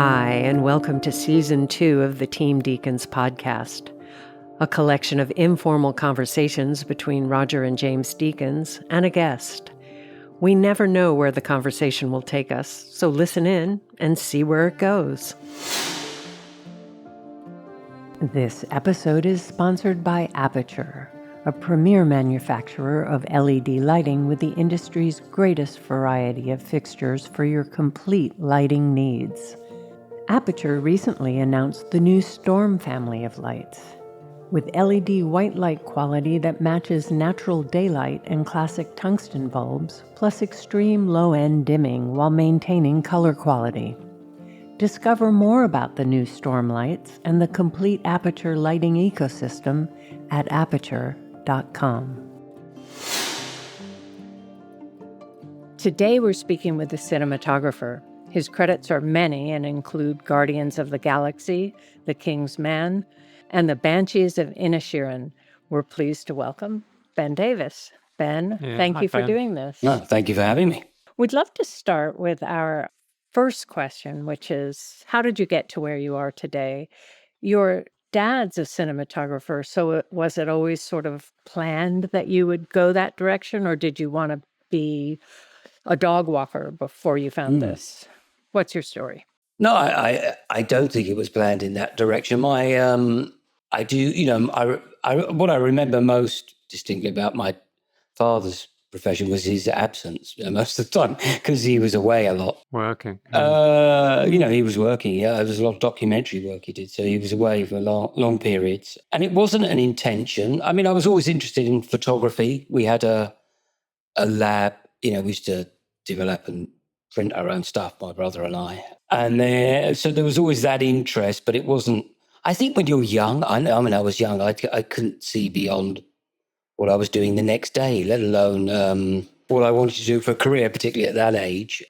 Hi, and welcome to Season 2 of the Team Deakins Podcast, a collection of informal conversations between Roger and James Deakins and a guest. We never know where the conversation will take us, so listen in and see where it goes. This episode is sponsored by Aperture, a premier manufacturer of LED lighting with the industry's greatest variety of fixtures for your complete lighting needs. Aperture recently announced the new Storm family of lights. With LED white light quality that matches natural daylight and classic tungsten bulbs, plus extreme low-end dimming while maintaining color quality. Discover more about the new Storm lights and the complete Aperture lighting ecosystem at aperture.com. Today we're speaking with the cinematographer. His credits are many and include Guardians of the Galaxy, The King's Man, and the Banshees of Inisherin. We're pleased to welcome Ben Davis. Ben, thank you for doing this. No, thank you for having me. We'd love to start with our first question, which is, how did you get to where you are today? Your dad's a cinematographer, so was it always sort of planned that you would go that direction, or did you want to be a dog walker before you found this? What's your story? No, I don't think it was planned in that direction. I do, what I remember most distinctly about my father's profession was his absence most of the time because he was away a lot. Working. He was working. Yeah, there was a lot of documentary work he did, so he was away for long periods. And it wasn't an intention. I mean, I was always interested in photography. We had a lab. We used to develop and print our own stuff, my brother and I. And so there was always that interest, but it wasn't, I think when you're young, I was young, I couldn't see beyond what I was doing the next day, let alone what I wanted to do for a career, particularly at that age.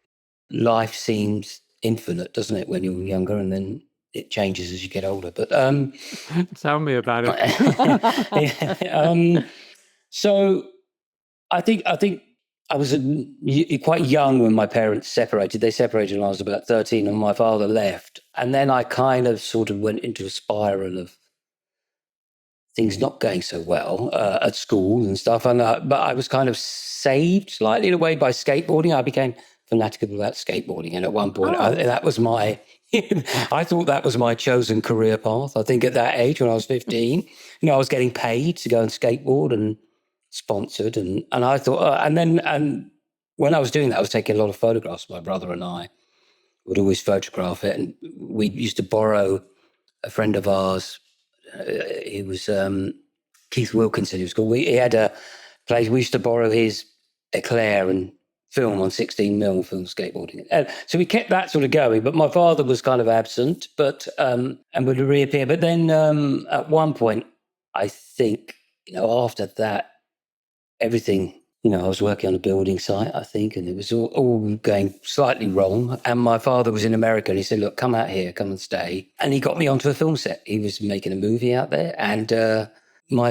Life seems infinite, doesn't it, when you're younger, and then it changes as you get older. But tell me about it. So I think I was quite young when my parents separated. They separated when I was about 13 and my father left. And then I kind of sort of went into a spiral of things not going so well at school and stuff. But I was kind of saved slightly in a way by skateboarding. I became fanatical about skateboarding. And at one point, that was my... I thought that was my chosen career path. I think at that age, when I was 15, I was getting paid to go and skateboard and sponsored, and I thought, and when I was doing that, I was taking a lot of photographs. My brother and I would always photograph it, and we used to borrow a friend of ours. He was Keith Wilkinson. He was called. He had a place. We used to borrow his Eclair and film on 16mm film skateboarding. So we kept that sort of going. But my father was kind of absent, and would reappear. But then at one point, I think after that. Everything, I was working on a building site, I think, and it was all going slightly wrong. And my father was in America and he said, look, come out here, come and stay. And he got me onto a film set. He was making a movie out there. And I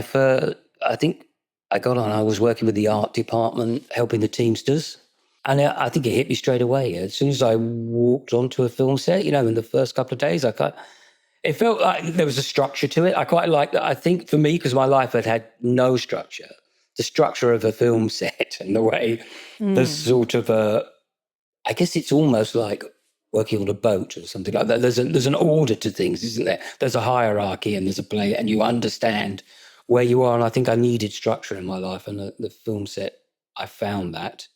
think I got on, I was working with the art department, helping the Teamsters. And I think it hit me straight away. As soon as I walked onto a film set, in the first couple of days, it felt like there was a structure to it. I quite liked that. I think for me, because my life had no structure, the structure of a film set and the way there's sort of I guess it's almost like working on a boat or something like that. There's an order to things, isn't there? There's a hierarchy and there's a play and you understand where you are. And I think I needed structure in my life, and the film set, I found that.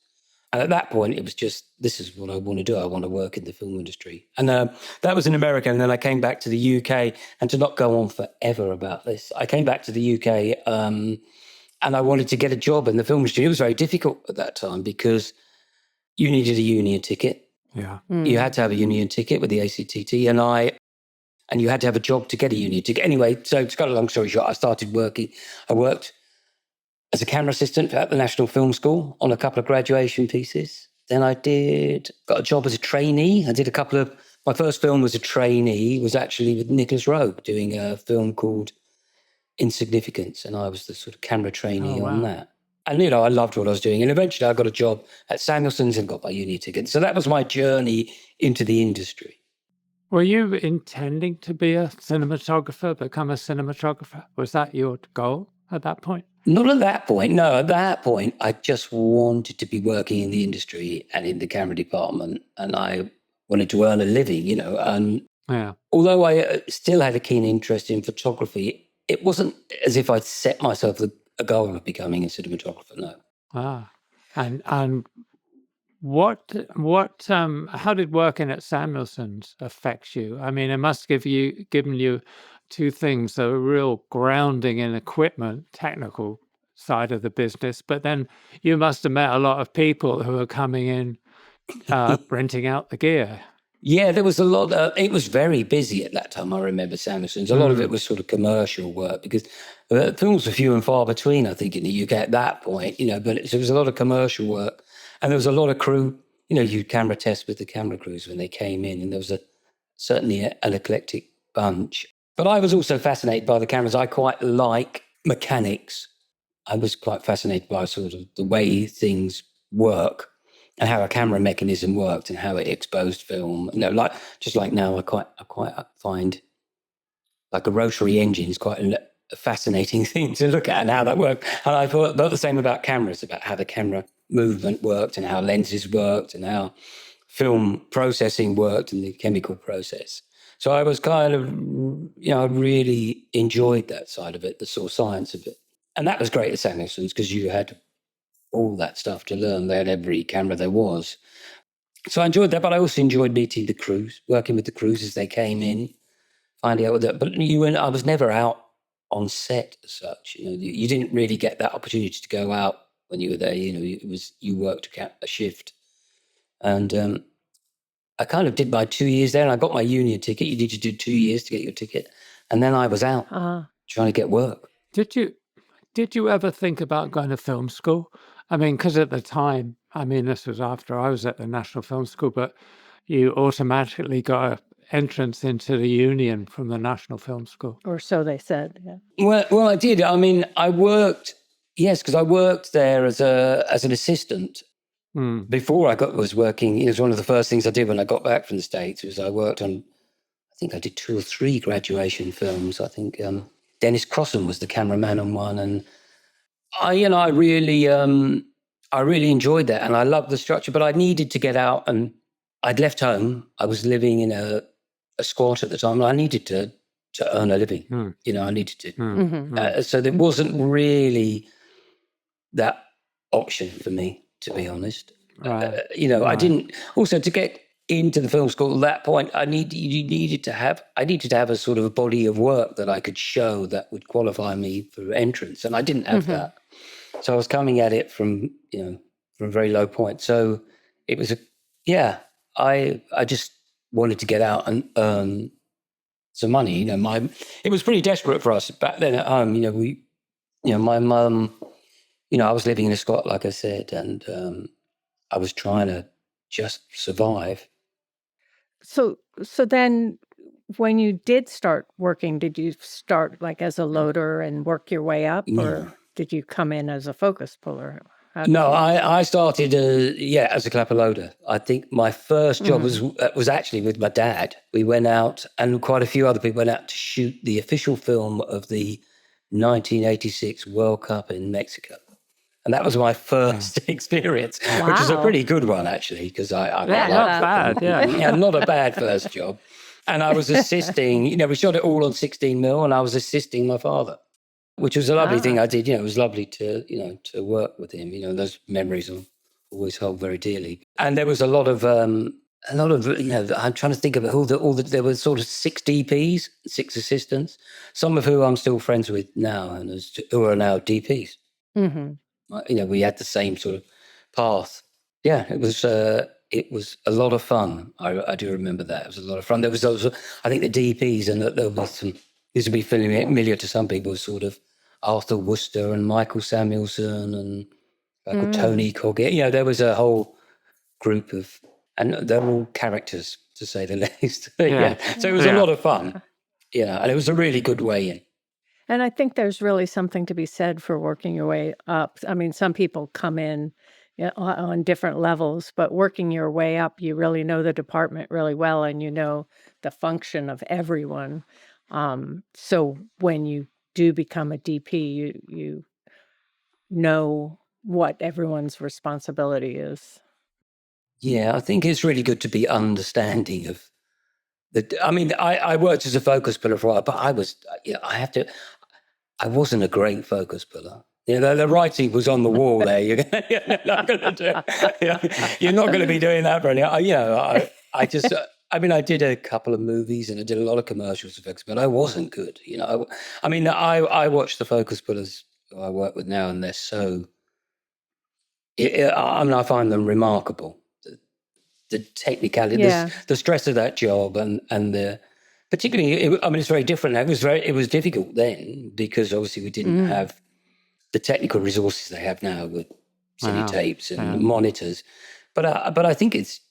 And at that point, it was just, this is what I want to do. I want to work in the film industry. And that was in America. And then I came back to the UK, and to not go on forever about this, I came back to the UK and I wanted to get a job in the film industry. It was very difficult at that time because you needed a union ticket. Yeah. You had to have a union ticket with the ACTT, and you had to have a job to get a union ticket. Anyway, so to cut a long story short, I started working. I worked as a camera assistant at the National Film School on a couple of graduation pieces. Then I got a job as a trainee. I did my first film was a trainee, was actually with Nicholas Roeg, doing a film called Insignificance, and I was the sort of camera trainee on that. And, I loved what I was doing. And eventually I got a job at Samelson's and got my uni ticket. So that was my journey into the industry. Were you intending to be a cinematographer, become a cinematographer? Was that your goal at that point? Not at that point. No, at that point, I just wanted to be working in the industry and in the camera department. And I wanted to earn a living, And Yeah. although I still had a keen interest in photography, it wasn't as if I'd set myself a goal of becoming a cinematographer, no. And how did working at Samelson's affect you? I mean, it must given you two things: a real grounding in equipment, technical side of the business, but then you must have met a lot of people who are coming in, renting out the gear. Yeah, there was a lot. It was very busy at that time. I remember Samson's. A lot of it was sort of commercial work because films were few and far between, I think, in the UK at that point, but there was a lot of commercial work and there was a lot of crew. You'd camera test with the camera crews when they came in, and there was certainly an eclectic bunch. But I was also fascinated by the cameras. I quite like mechanics. I was quite fascinated by sort of the way things work and how a camera mechanism worked and how it exposed film. Just like now, I quite find like a rotary engine is quite a fascinating thing to look at and how that worked. And I thought the same about cameras, about how the camera movement worked and how lenses worked and how film processing worked and the chemical process. So I was kind of, I really enjoyed that side of it, the sort of science of it. And that was great at Samelson's because you had all that stuff to learn. They had every camera there was. So I enjoyed that, but I also enjoyed meeting the crews, working with the crews as they came in, finding out that. But I was never out on set as such. You didn't really get that opportunity to go out when you were there. You worked a shift, and I kind of did my 2 years there, and I got my union ticket. You need to do 2 years to get your ticket, and then I was out trying to get work. Did you ever think about going to film school? I mean, because at the time, this was after I was at the National Film School, but you automatically got an entrance into the union from the National Film School. Or so they said, yeah. Well, I did. I worked, yes, because I worked there as an assistant. Before I was working, it was one of the first things I did when I got back from the States was I worked on, I think I did 2 or 3 graduation films. I think Dennis Crossan was the cameraman on one, and I really enjoyed that, and I loved the structure. But I needed to get out, and I'd left home. I was living in a squat at the time, and I needed to earn a living. I needed to. So there wasn't really that option for me, to be honest. Right. I didn't. Also, to get into the film school at that point, I needed to have a sort of a body of work that I could show that would qualify me for entrance, and I didn't have that. So I was coming at it from a very low point. So it was I just wanted to get out and earn some money. It was pretty desperate for us back then at home. My mum, I was living in a squat, like I said, and I was trying to just survive. So then when you did start working, did you start like as a loader and work your way up, or did you come in as a focus puller? No, I started as a clapper loader. I think my first job was actually with my dad. We went out, and quite a few other people went out to shoot the official film of the 1986 World Cup in Mexico. And that was my first experience, which is a pretty good one, actually, because I not bad, not a bad first job. And I was assisting, we shot it all on 16mm, and I was assisting my father, which was a lovely thing I did. It was lovely to work with him. Those memories I'll always hold very dearly. And there was a lot of, I'm trying to think of there were sort of 6 DPs, 6 assistants, some of who I'm still friends with now, and who are now DPs. We had the same sort of path. Yeah, it was a lot of fun. I do remember that. It was a lot of fun. There was also, I think, the DPs, and there was some, this would be familiar to some people, sort of Arthur Worcester and Michael Samelson and Tony Coggett. There was a whole group of, and they're all characters, to say the least. So it was a lot of fun. And it was a really good way in. And I think there's really something to be said for working your way up. I mean, some people come in on different levels, but working your way up, you really know the department really well, and you know the function of everyone. So when you do become a DP, you know what everyone's responsibility is. Yeah, I think it's really good to be understanding of I worked as a focus puller for a while, but I wasn't a great focus puller. The writing was on the wall there. You're not going to be doing that for any. I just, I did a couple of movies and I did a lot of commercials effects, but I wasn't good. I watch the focus pullers who I work with now, and they're so. I find them remarkable. The technicality, the stress of that job, and the particularly, it's very different now. It was difficult then because obviously we didn't have the technical resources they have now with cine tapes and monitors. But I think it's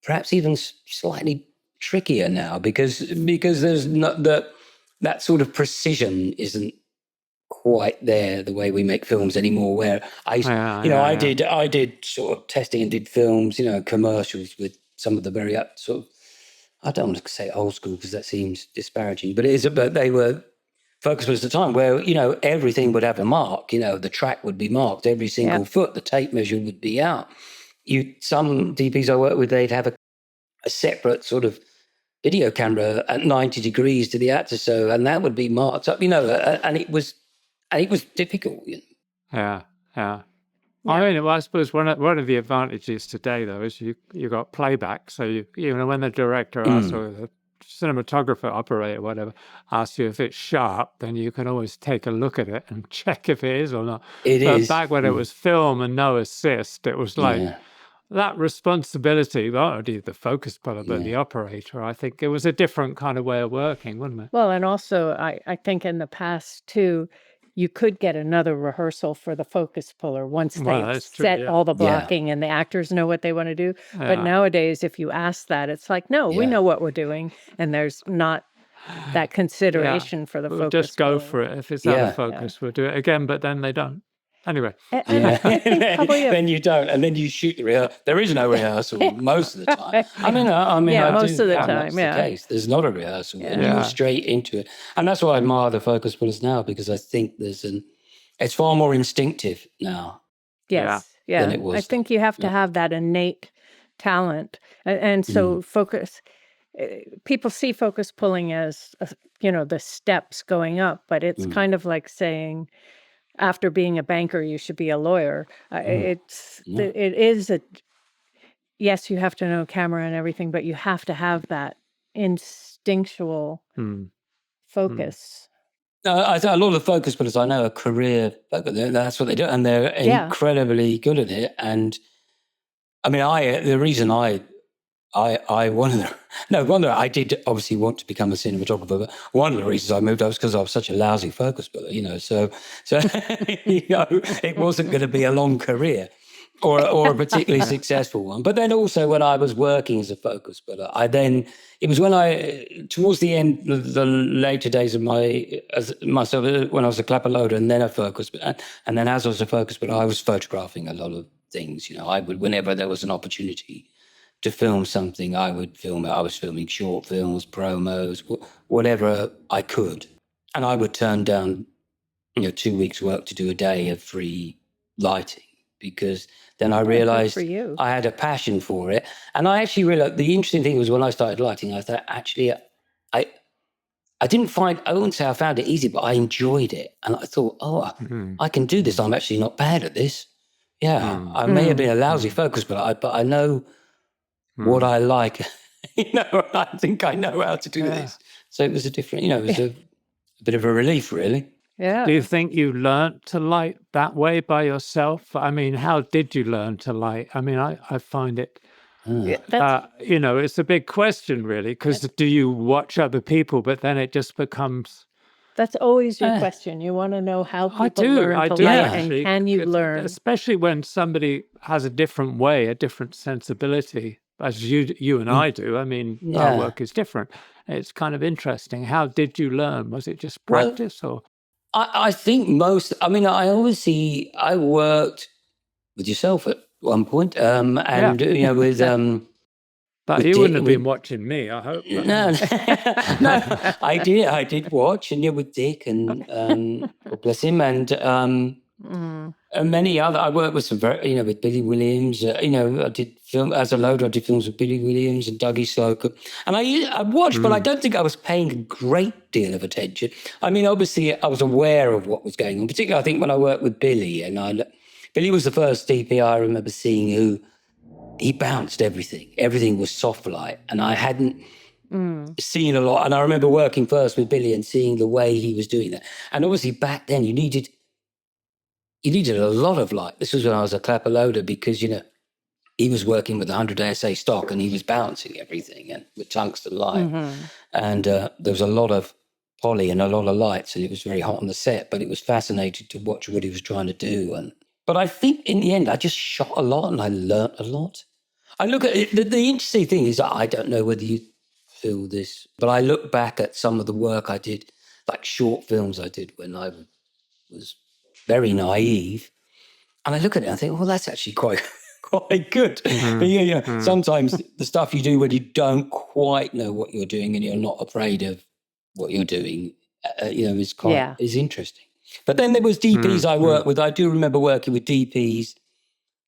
perhaps even slightly trickier now because there's not that sort of precision isn't quite there the way we make films anymore. Where I did sort of testing and did films, commercials with some of the very sort of, I don't want to say old school because that seems disparaging, but but they were focus was the time where, everything would have a mark, the track would be marked, every single foot, the tape measure would be out. Some DPs I work with, they'd have a separate sort of video camera at 90 degrees to the actor, and that would be marked up, and it was difficult. Yeah. I suppose one of the advantages today, though, is you got playback. So when the director asks, or the cinematographer, operator, whatever, asks you if it's sharp, then you can always take a look at it and check if it is or not. But back when it was film and no assist, it was like that responsibility, not only the focus puller, but the operator. I think it was a different kind of way of working, wasn't it? Well, and also I think in the past too, you could get another rehearsal for the focus puller once they've set all the blocking and the actors know what they want to do. But nowadays, if you ask that, it's like, no, we know what we're doing. And there's not that consideration for the we'll focus just go puller. for it. If it's out of focus, we'll do it again, but then they don't. Anyway. I think probably then you don't, and then you shoot the rehearsal. There is no rehearsal most of the time. Most of the time, that's the case. There's not a rehearsal, and you're straight into it. And that's why I admire the focus pullers now, because I think it's far more instinctive now. Yes, than it was. I think you have to have that innate talent, and so people see focus pulling as the steps going up, but it's kind of like saying, after being a banker, you should be a lawyer. It is yes, you have to know camera and everything, but you have to have that instinctual focus. I think a lot of the focus pullers I know are career focus. That's what they do, and they're incredibly good at it. And the reason I did obviously want to become a cinematographer, but one of the reasons I moved out was because I was such a lousy focus puller, so it wasn't going to be a long career or a particularly successful one. But then also when I was working as a focus puller, it was when towards the end, the later days of myself, when I was a clapper loader and then a focus, and then as I was a focus puller, I was photographing a lot of things. I would, whenever there was an opportunity to film something, I would film it. I was filming short films, promos, whatever I could. And I would turn down, 2 weeks' work to do a day of free lighting, because then I realized I had a passion for it. And I actually realized the interesting thing was when I started lighting, I thought, actually, I wouldn't say I found it easy, but I enjoyed it. And I thought, I can do this. I'm actually not bad at this. Yeah, I may have been a lousy focus, but I know what I like. I think I know how to do this. So it was a different, it was a bit of a relief, really. Yeah. Do you think you learned to light that way by yourself? How did you learn to light? I find it, it's a big question, really, because do you watch other people, but then it just becomes... That's always your question. You want to know how people learn to light, and can you learn? Especially when somebody has a different way, a different sensibility, as you and I do. Our work is different. It's kind of interesting. How did you learn? Was it just practice or? I think I worked with yourself at one point, and you know, with But you wouldn't have been watching me, I hope. No, no, I did watch, and with Dick, and God bless him, and many other. I worked with some very, with Billy Williams. I did film as a loader. I did films with Billy Williams and Dougie Slocum, and I watched, but I don't think I was paying a great deal of attention. I mean, obviously, I was aware of what was going on. Particularly, I think when I worked with Billy, and Billy was the first DP I remember seeing who. He bounced everything. Everything was soft light, and I hadn't seen a lot. And I remember working first with Billy and seeing the way he was doing that. And obviously back then you needed a lot of light. This was when I was a clapper loader because, he was working with 100 ASA stock and he was bouncing everything and with tungsten light. And there was a lot of poly and a lot of lights, and it was very hot on the set, but it was fascinating to watch what he was trying to do. But I think in the end, I just shot a lot and I learnt a lot. I look at it, the interesting thing is, I don't know whether you feel this, but I look back at some of the work I did, like short films I did when I was very naive. And I look at it and I think, well, that's actually quite good. But sometimes the stuff you do when you don't quite know what you're doing and you're not afraid of what you're doing, is interesting. But then there was DPs I worked with. I do remember working with DPs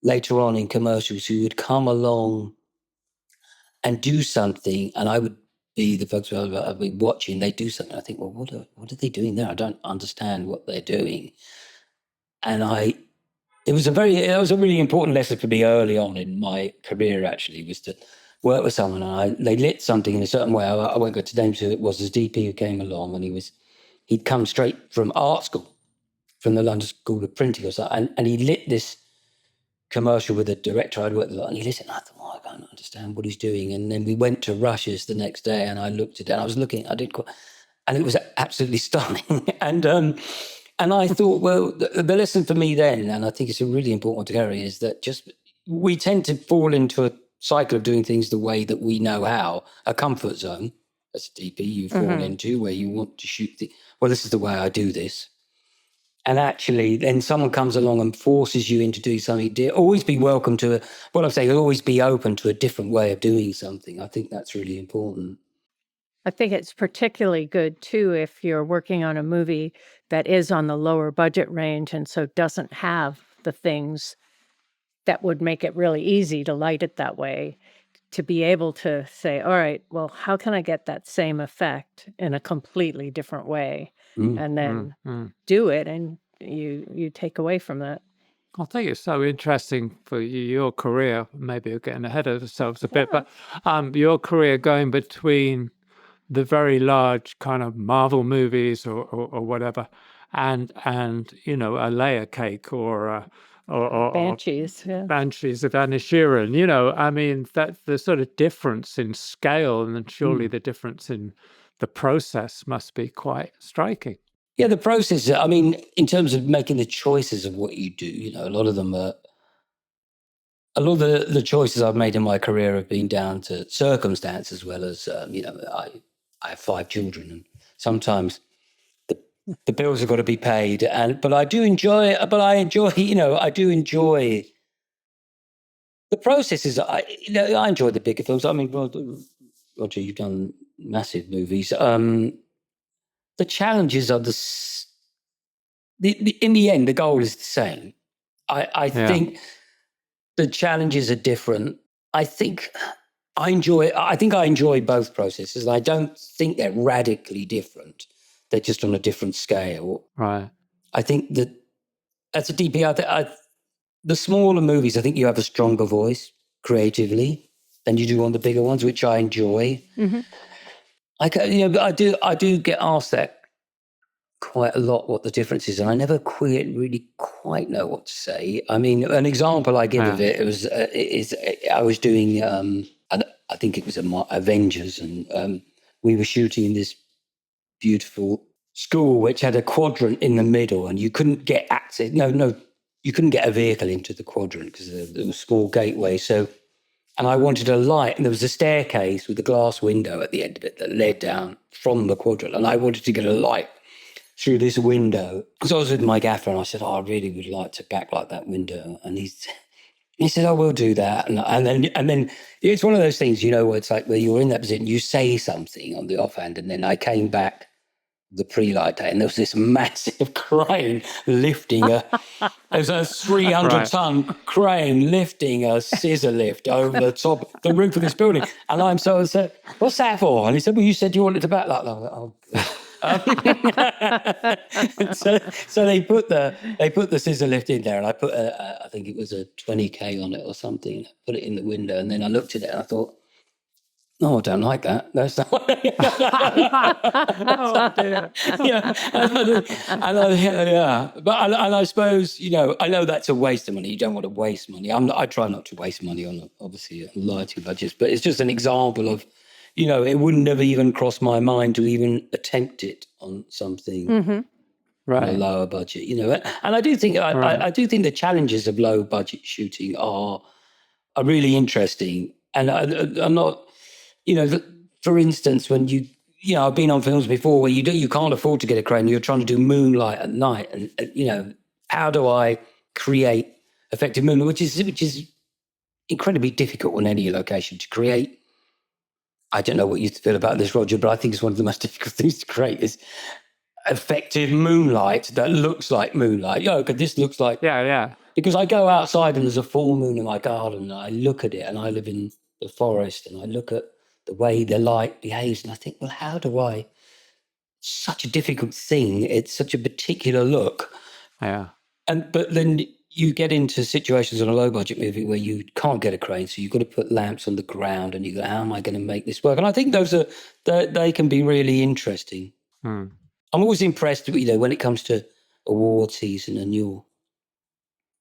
later on in commercials who would come along and do something, and I would be the folks who I'd be watching. They do something. I think, well, what are they doing there? I don't understand what they're doing. And it was a really important lesson for me early on in my career. Actually, was to work with someone and they lit something in a certain way. I won't go to names who it was. This DP who came along, and he'd come straight from art school, from the London School of Printing or something, and he lit this commercial with a director I'd worked with a lot, and he listened, and I thought, I don't understand what he's doing. And then we went to Rush's the next day, and I looked at it, and it was absolutely stunning. and I thought, well, the lesson for me then, and I think it's a really important one to carry, is that we tend to fall into a cycle of doing things the way that we know how, a comfort zone, as a DP you fall into, where you want to shoot this is the way I do this. And actually, then someone comes along and forces you into doing something. Always be welcome to always be open to a different way of doing something. I think that's really important. I think it's particularly good, too, if you're working on a movie that is on the lower budget range and so doesn't have the things that would make it really easy to light it that way, to be able to say, all right, well, how can I get that same effect in a completely different way? And then do it, and you take away from that. I think it's so interesting for your career. Maybe we're getting ahead of ourselves a bit, but your career going between the very large kind of Marvel movies or whatever, and a layer cake or Banshees, Banshees of Inisherin. I mean, that the sort of difference in scale, and then surely the difference in the process must be quite striking. Yeah, the process, I mean, in terms of making the choices of what you do, a lot of the choices I've made in my career have been down to circumstance, as well as, I have 5 children, and sometimes the bills have got to be paid. But I do enjoy the processes. I enjoy the bigger films. I mean, Roger, you've done massive movies. The challenges are in the end, the goal is the same. I think the challenges are different. I think I enjoy both processes. I don't think they're radically different. They're just on a different scale. Right. I think that as a DP, the smaller movies, I think you have a stronger voice creatively than you do on the bigger ones, which I enjoy. I do get asked that quite a lot, what the difference is, and I never really quite know what to say. I mean, an example I give of it I was doing, I think it was Avengers, and we were shooting in this beautiful school which had a quadrant in the middle, and you couldn't get access. You couldn't get a vehicle into the quadrant because there was a small gateway. And I wanted a light, and there was a staircase with a glass window at the end of it that led down from the quadrant, and I wanted to get a light through this window. Because I was with my gaffer, and I said, I really would like to backlight that window. And He said, "Oh, we'll do that." And then it's one of those things, where it's like, where you're in that position, you say something on the offhand, and then I came back the pre-light day, and there was this massive crane lifting there's a 300-ton crane lifting a scissor lift over the roof of this building. And I'm so said, "What's that for?" And he said, "Well, you said you wanted to back that." So they put the scissor lift in there, and I put I think it was a 20K on it or something. And I put it in the window, and then I looked at it and I thought, "No, I don't like that. That's not." Oh, dear. But I suppose I know that's a waste of money. You don't want to waste money. I try not to waste money on obviously lighting budgets, but it's just an example of it wouldn't have even crossed my mind to even attempt it on something on a lower budget. And I do think I do think the challenges of low budget shooting are really interesting, and I'm not. For instance, when I've been on films before where you can't afford to get a crane. You're trying to do moonlight at night, and how do I create effective moonlight, which is incredibly difficult on any location to create. I don't know what you feel about this, Roger, but I think it's one of the most difficult things to create is effective moonlight that looks like moonlight. Because this looks like Because I go outside and there's a full moon in my garden, and I look at it, and I live in the forest, and I look at the way the light behaves, and I think, well, how do I? Such a difficult thing. It's such a particular look. Yeah. But then you get into situations on a low budget movie where you can't get a crane, so you've got to put lamps on the ground, and you go, how am I going to make this work? And I think they can be really interesting. I'm always impressed, when it comes to award season and you're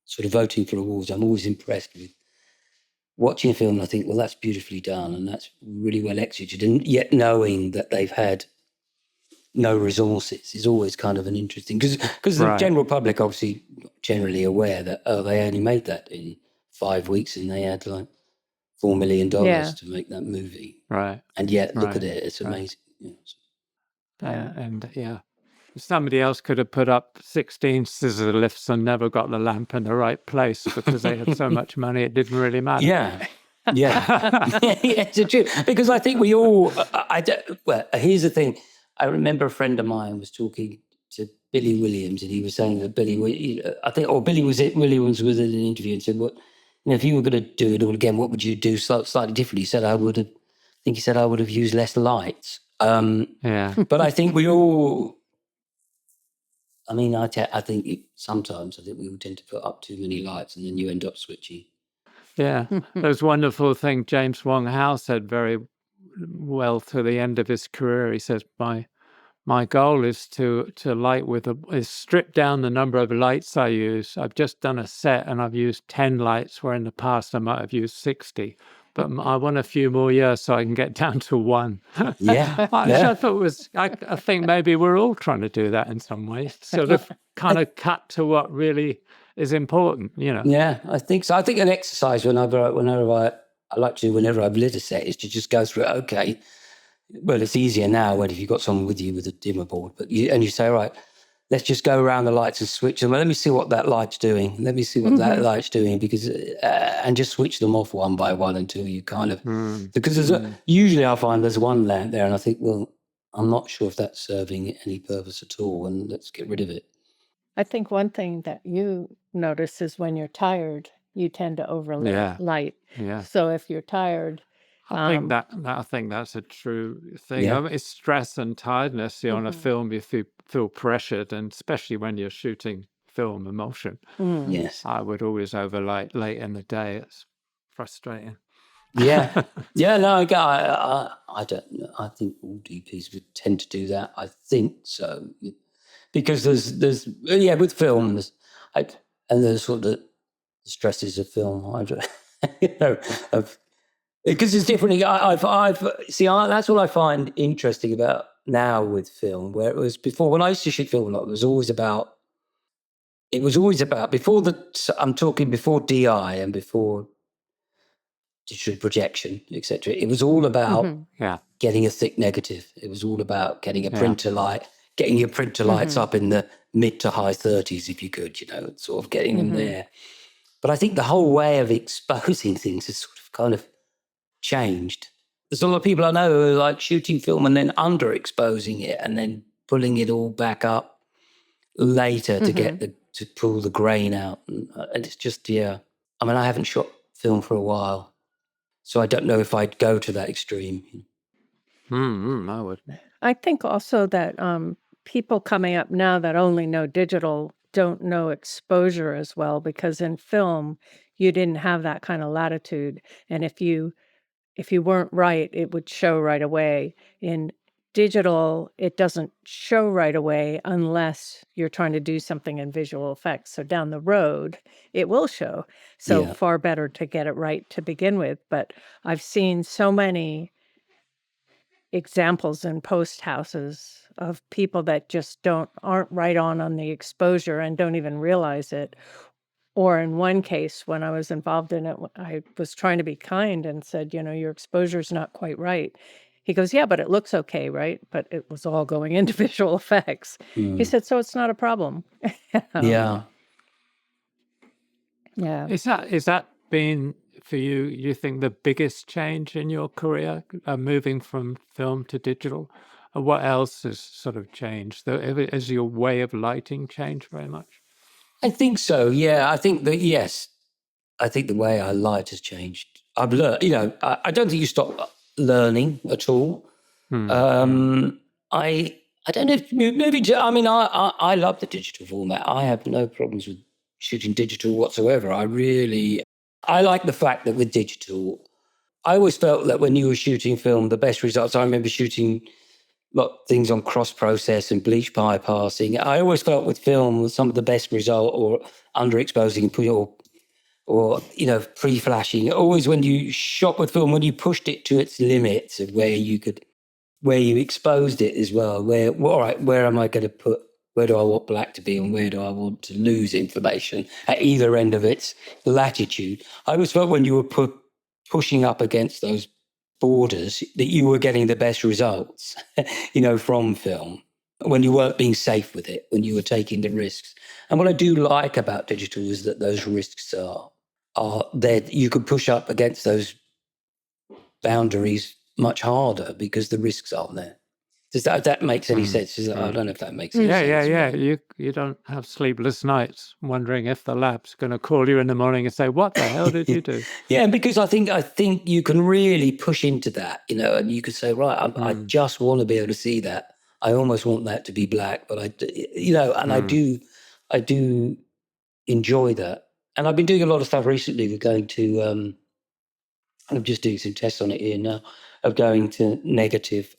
sort of voting for awards. I'm always impressed with watching a film, and I think, well, that's beautifully done and that's really well executed, and yet knowing that they've had no resources is always kind of an interesting, because the general public obviously generally aware that they only made that in 5 weeks and they had like $4 million to make that movie, and yet look at it, it's amazing. Somebody else could have put up 16 scissor lifts and never got the lamp in the right place because they had so much money it didn't really matter. It's a truth, because I think we all here's the thing. I remember a friend of mine was talking to Billy Williams, and he was saying that Billy Williams was in an interview and said, "What, if you were going to do it all again, what would you do slightly differently?" He said, "I would have used less lights." But I think we all. I mean, I think sometimes we all tend to put up too many lights, and then you end up switching. Yeah, there's wonderful thing James Wong Howe said very well to the end of his career. He says, my goal is to light is strip down the number of lights I use. I've just done a set and I've used 10 lights, where in the past I might have used 60. But I want a few more years so I can get down to 1. I thought I think maybe we're all trying to do that in some ways, sort of kind of cut to what really is important, Yeah, I think so. I think an exercise whenever I like to do whenever I've lit a set is to just go through it. Okay, well, it's easier now when if you've got someone with you with a dimmer board, you say, right, let's just go around the lights and switch them. Let me see what that light's doing. Let me see what that light's doing, because and just switch them off one by one until you kind of because usually I find there's one lamp there, and I think, well, I'm not sure if that's serving any purpose at all, and let's get rid of it. I think one thing that you notice is when you're tired, you tend to overlay light. Yeah. So if you're tired, I think that's a true thing. Yeah. I mean, it's stress and tiredness. On a film, you feel pressured, and especially when you're shooting film emulsion. Yes, I would always overlight late in the day. It's frustrating. Yeah, no, I don't know. I think all DPs would tend to do that. I think so, because there's with film, and there's sort of the stresses of film. Because it's different. That's what I find interesting about now with film, where it was before when I used to shoot film a lot. It was always about I'm talking before DI and before digital projection, etc. It was all about getting a thick negative. It was all about getting a printer light, getting your printer lights up in the mid to high 30s if you could, sort of getting them there. But I think the whole way of exposing things has sort of kind of changed. There's a lot of people I know who are like shooting film and then underexposing it and then pulling it all back up later to pull the grain out. And it's just, I mean, I haven't shot film for a while, so I don't know if I'd go to that extreme. I would. I think also that people coming up now that only know digital don't know exposure as well, because in film you didn't have that kind of latitude, and if you weren't right, it would show right away. In digital, it doesn't show right away unless you're trying to do something in visual effects. So down the road, it will show. So far better to get it right to begin with. But I've seen so many examples in post houses of people that just aren't right on the exposure and don't even realize it. Or in one case, when I was involved in it, I was trying to be kind and said, your exposure's not quite right. He goes, yeah, but it looks okay, right? But it was all going into visual effects. He said, so it's not a problem. Yeah. Yeah. Is that been for you, you think, the biggest change in your career, moving from film to digital? What else has sort of changed? Has your way of lighting changed very much? I think so, yeah. I think that, yes. I think the way I light has changed. I've learned, I don't think you stop learning at all. I don't know if maybe, I mean, I love the digital format. I have no problems with shooting digital whatsoever. I like the fact that with digital, I always felt that when you were shooting film, the best results, I remember shooting things on cross-process and bleach bypassing. I always felt with film, some of the best result, or underexposing or pre-flashing. Always when you shot with film, when you pushed it to its limits of where you exposed it as well, where am I going to put, where do I want black to be and where do I want to lose information at either end of its latitude. I always felt when you were pushing up against those borders that you were getting the best results, from film, when you weren't being safe with it, when you were taking the risks. And what I do like about digital is that those risks are there. You could push up against those boundaries much harder because the risks aren't there. Does that makes any sense? I don't know if that makes any sense. Yeah. You don't have sleepless nights wondering if the lab's going to call you in the morning and say, "What the hell did you do?" Yeah, because I think you can really push into that, and you could say, right, I just want to be able to see that. I almost want that to be black, but I do enjoy that. And I've been doing a lot of stuff recently. We're going to, I'm just doing some tests on it here now, of going to negative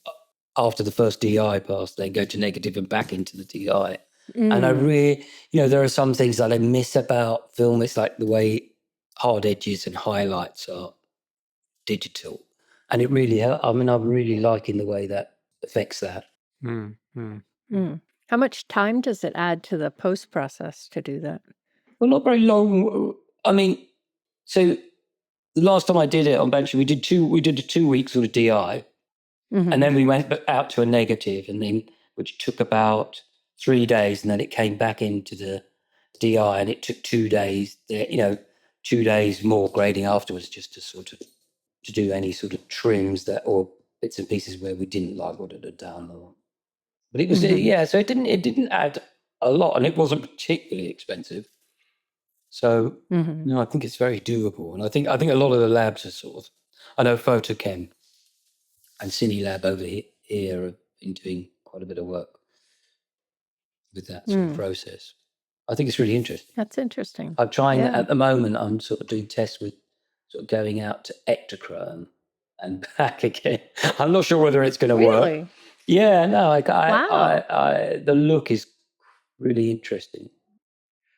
after the first DI pass, then go to negative and back into the DI. And I really, there are some things that I miss about film. It's like the way hard edges and highlights are digital. And it really, I'm really liking the way that affects that. How much time does it add to the post process to do that? Well, not very long. I mean, so the last time I did it on BANSHEES, we did a 2 week sort of DI. And then we went out to a negative, and then which took about 3 days, and then it came back into the DI, and it took 2 days. 2 days more grading afterwards, just to do any sort of trims or bits and pieces where we didn't like what it had done. But it was so it didn't add a lot, and it wasn't particularly expensive. So I think it's very doable, and I think a lot of the labs are I know Photochem and CineLab over here have been doing quite a bit of work with that sort of process. I think it's really interesting. That's interesting. I'm trying at the moment. I'm sort of doing tests with sort of going out to Ektachrome and back again. I'm not sure whether it's going to work. Yeah, no. The look is really interesting.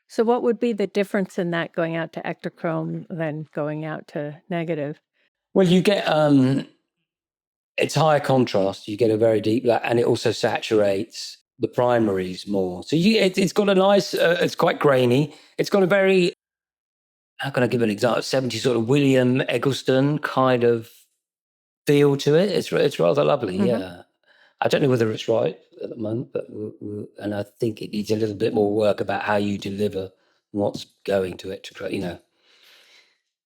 So, what would be the difference in that going out to Ektachrome than going out to negative? Well, you get it's higher contrast. You get a very deep black, and it also saturates the primaries more. So it's got a nice. It's quite grainy. It's got a very. How can I give an example? 70s sort of William Eggleston kind of feel to it. It's rather lovely. Yeah, I don't know whether it's right at the moment, but and I think it needs a little bit more work about how you deliver what's going to Ektachrome.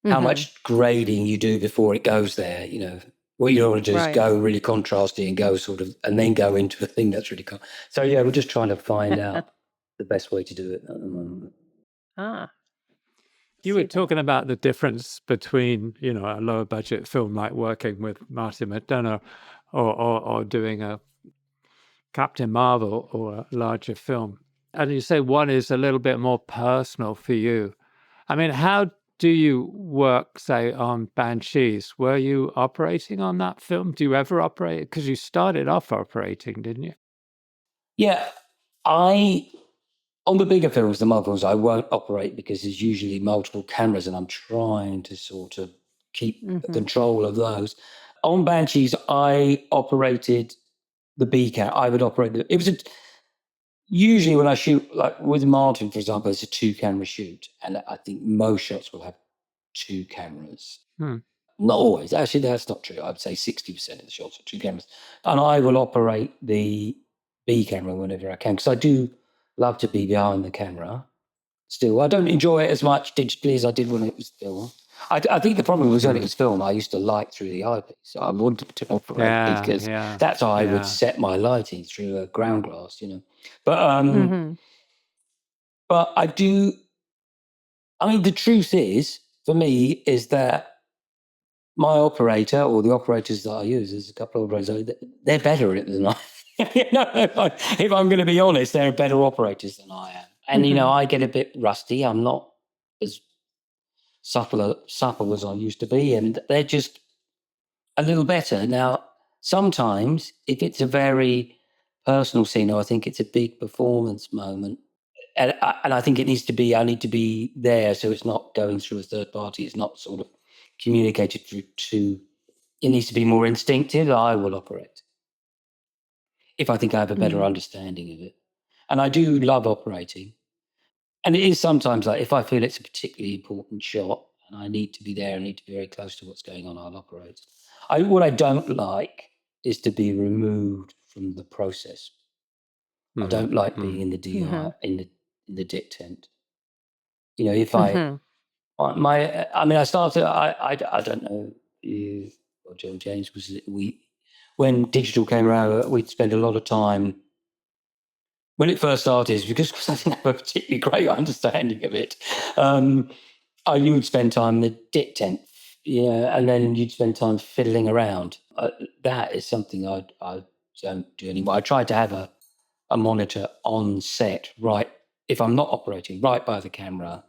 how much grading you do before it goes there. You know, what you don't want to do is go really contrasty and go sort of, and then go into a thing that's really cool. So yeah, we're just trying to find out the best way to do it at the moment. You were talking about the difference between, you know, a lower budget film like working with Martin McDonagh or doing a Captain Marvel or a larger film. And you say one is a little bit more personal for you. I mean, how do you work, say, on Banshees? Were you operating on that film? Do you ever operate? Because you started off operating, didn't you? Yeah, on the bigger films, the Marvels, I won't operate because there's usually multiple cameras and I'm trying to sort of keep control of those. On Banshees, I operated the B cam. I would operate usually when I shoot, like with Martin, for example, it's a 2-camera shoot. And I think most shots will have 2 cameras. Not always. Actually, that's not true. I'd say 60% of the shots are 2 cameras. And I will operate the B camera whenever I can, because I do love to be behind the camera. Still, I don't enjoy it as much digitally as I did when it was film. I think the problem was when it was film, I used to light through the eyepiece. So I wanted to operate because that's how I would set my lighting, through a ground glass, you know. But I do. I mean, the truth is, for me, is that my operator, or the operators that I use, there's a couple of operators, they're better at it than I am. If I'm going to be honest, they're better operators than I am. And, you know, I get a bit rusty. I'm not as supple as I used to be. And they're just a little better. Now, sometimes, if it's a very personal scene, or I think it's a big performance moment, and I think I need to be there, so it's not going through a third party. It's not sort of communicated through it needs to be more instinctive. I will operate if I think I have a better understanding of it. And I do love operating. And it is sometimes like, if I feel it's a particularly important shot and I need to be there, I need to be very close to what's going on, I'll operate. What I don't like is to be removed from the process. I don't like being in the DI, in the DIT tent. You know, if I started, I don't know you or Joe James, when digital came around, we'd spend a lot of time, when it first started, because I didn't have a particularly great understanding of it. You would spend time in the DIT tent, and then you'd spend time fiddling around. That is something I don't do anymore. I try to have a monitor on set, right, if I'm not operating, right by the camera,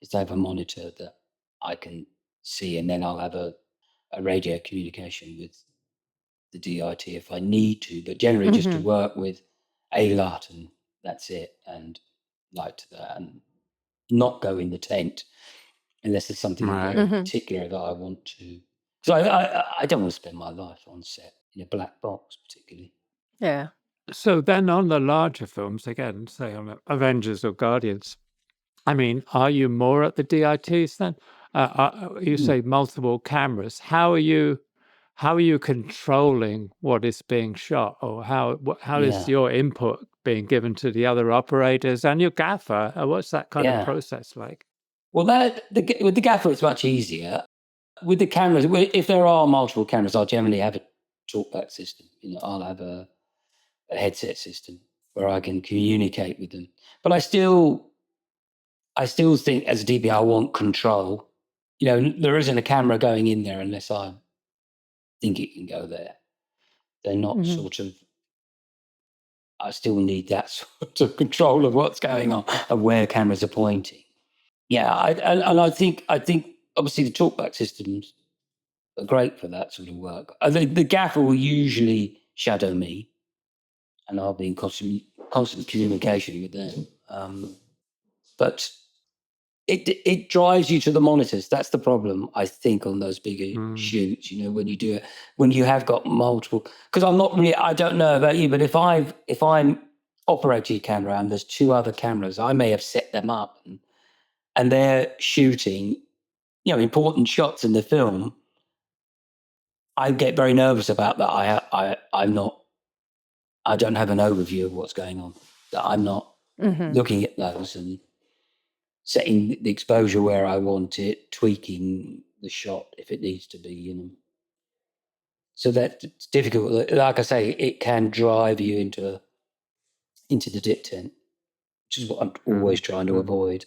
is to have a monitor that I can see, and then I'll have a radio communication with the DIT if I need to, but generally just to work with a LUT, and that's it, and light to that, and not go in the tent unless there's something very particular that I want to. So I don't want to spend my life on set in a black box, particularly. Yeah. So then on the larger films, again, say on Avengers or Guardians, I mean, are you more at the DITs then? You say multiple cameras. How are you controlling what is being shot, or how is your input being given to the other operators and your gaffer? What's that kind of process like? Well, with the gaffer, it's much easier. With the cameras, if there are multiple cameras, I'll generally have a talkback system. You know, I'll have a headset system where I can communicate with them. But I still think, as a DP, I want control. You know, there isn't a camera going in there unless I think it can go there. They're not sort of. I still need that sort of control of what's going on, of where cameras are pointing. Yeah, I think obviously the talkback systems are great for that sort of work. The gaffer will usually shadow me, and I'll be in constant communication with them. But it drives you to the monitors. That's the problem, I think, on those bigger shoots. You know, when you have got multiple. Because I don't know about you, but if I'm operating a camera and there's 2 other cameras, I may have set them up and they're shooting, important shots in the film. I get very nervous about that. I don't have an overview of what's going on. That I'm not looking at those and setting the exposure where I want it, tweaking the shot if it needs to be. So that's difficult. Like I say, it can drive you into the dip tent, which is what I'm always trying to avoid.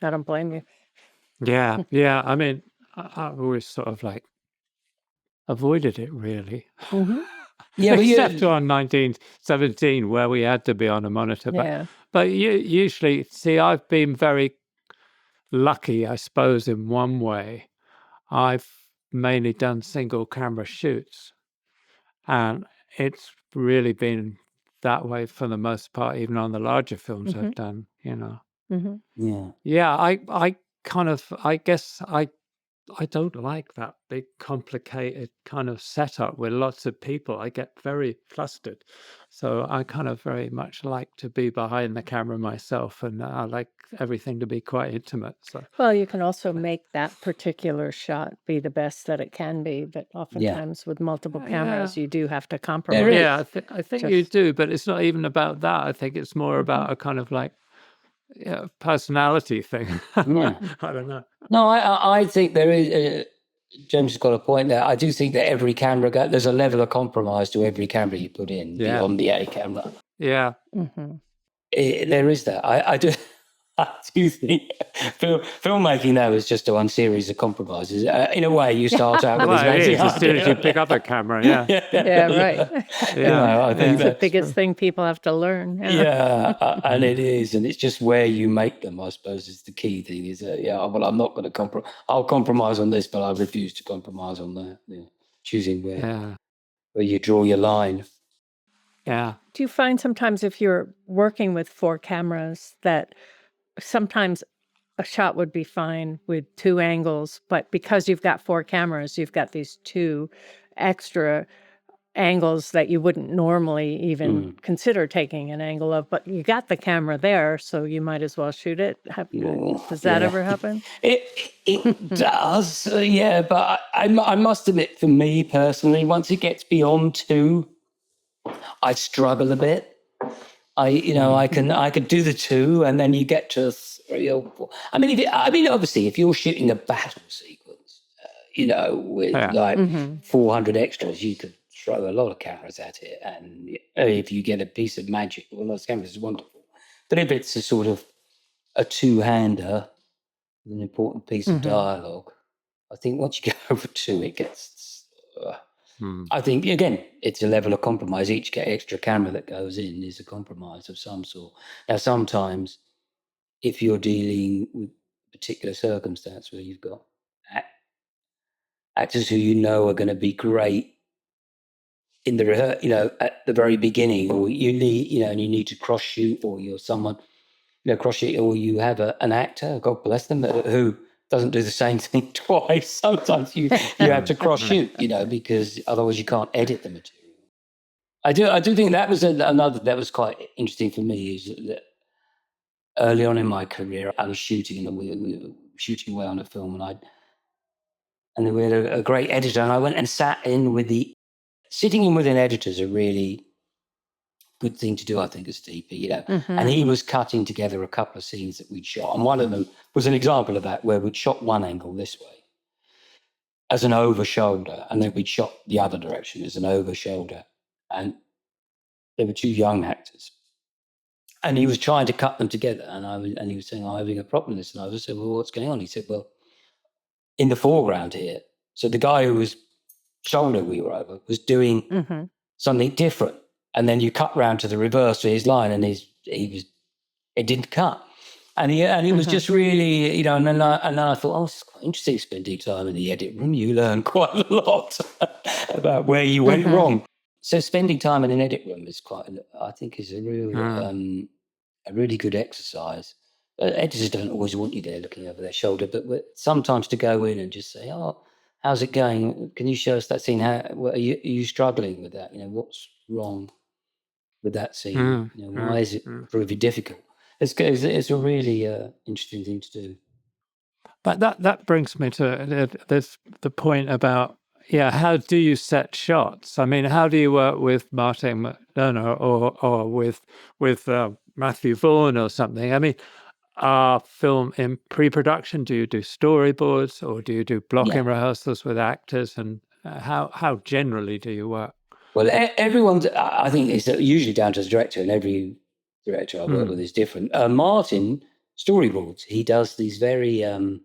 I don't blame you. Yeah. I mean, I've always sort of like avoided it really. Mm-hmm. Yeah, except on 1917 where we had to be on a monitor. Yeah. But usually, see, I've been very lucky, I suppose, in one way. I've mainly done single camera shoots, and it's really been that way for the most part, even on the larger films I've done, Mm-hmm. Yeah. I guess I don't like that big, complicated kind of setup with lots of people. I get very flustered. So I kind of very much like to be behind the camera myself, and I like everything to be quite intimate. So, Well, you can also make that particular shot be the best that it can be, but oftentimes with multiple cameras, you do have to compromise. Yeah, I think you do, but it's not even about that. I think it's more about a kind of like personality thing. Yeah. I don't know. No, I think there is. James has got a point there. I do think that every camera there's a level of compromise to every camera you put in beyond the A camera. Yeah. Mm-hmm. There is that. I do. I do think filmmaking now is just one series of compromises. In a way, you start out with as soon as you pick up a camera, Yeah, right. I think that's the biggest thing people have to learn. And it is, and it's just where you make them, I suppose, is the key thing. Is that well, I'm not going to compromise. I'll compromise on this, but I refuse to compromise on that. Choosing where you draw your line. Yeah. Do you find sometimes if you're working with 4 cameras that sometimes a shot would be fine with 2 angles, but because you've got 4 cameras, you've got these 2 extra angles that you wouldn't normally even consider taking an angle of, but you got the camera there, so you might as well shoot it. Does that ever happen? It does, but I must admit, for me personally, once it gets beyond 2, I struggle a bit. I can do the 2, and then you get to 3 or 4. I mean, obviously, if you're shooting a battle sequence, with 400 extras, you could throw a lot of cameras at it, and if you get a piece of magic, well, those cameras is wonderful. But if it's a sort of a 2-hander, an important piece of dialogue, I think once you go over 2, it gets. I think, again, it's a level of compromise. Each extra camera that goes in is a compromise of some sort. Now, sometimes, if you're dealing with a particular circumstance where you've got actors who are going to be great in the at the very beginning, or you need and you need to cross shoot, or you're someone cross shoot, or you have an actor, God bless them, who doesn't do the same thing twice. Sometimes you have to cross shoot, because otherwise you can't edit the material. I do think that was another that was quite interesting for me, is that early on in my career I was shooting, and we were shooting away on a film, and we had a great editor, and I went and sitting in with an editor is a really good thing to do, I think, as DP, And he was cutting together a couple of scenes that we'd shot, and one of them was an example of that, where we'd shot one angle this way as an over shoulder, and then we'd shot the other direction as an over shoulder, and they were 2 young actors, and he was trying to cut them together, and he was saying, I'm having a problem with this, and I was saying, well, what's going on? He said, well, in the foreground here, so the guy who was shoulder we were over was doing something different. And then you cut round to the reverse of his line, and it didn't cut, and he was just really, and then I thought, oh, it's quite interesting spending time in the edit room. You learn quite a lot about where you went wrong. So spending time in an edit room is I think is a really good exercise. Editors don't always want you there looking over their shoulder, but sometimes to go in and just say, oh, how's it going? Can you show us that scene? Are you struggling with that? What's wrong with that scene? Why is it proving difficult? It's a really interesting thing to do. But that brings me to the point about how do you set shots? I mean, how do you work with Martin McDonagh or with Matthew Vaughan or something? I mean, film in pre-production? Do you do storyboards, or do you do blocking rehearsals with actors? And how generally do you work? Well, everyone's, I think it's usually down to the director, and every director I work with is different. Martin, storyboards, he does these very, I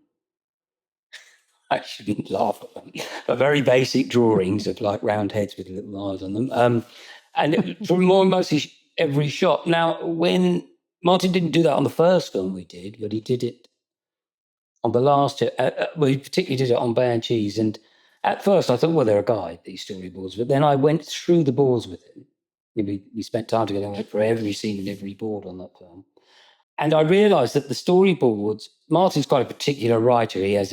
shouldn't laugh at them, but very basic drawings of like round heads with little eyes on them. And for mostly every shot. Now, when Martin didn't do that on the first film we did, but he did it on the last, well, he particularly did it on Banshees. And at first I thought, well, they're a guide, these storyboards. But then I went through the boards with him. We spent time together, went for every scene and every board on that film. And I realised that the storyboards, Martin's quite a particular writer. He has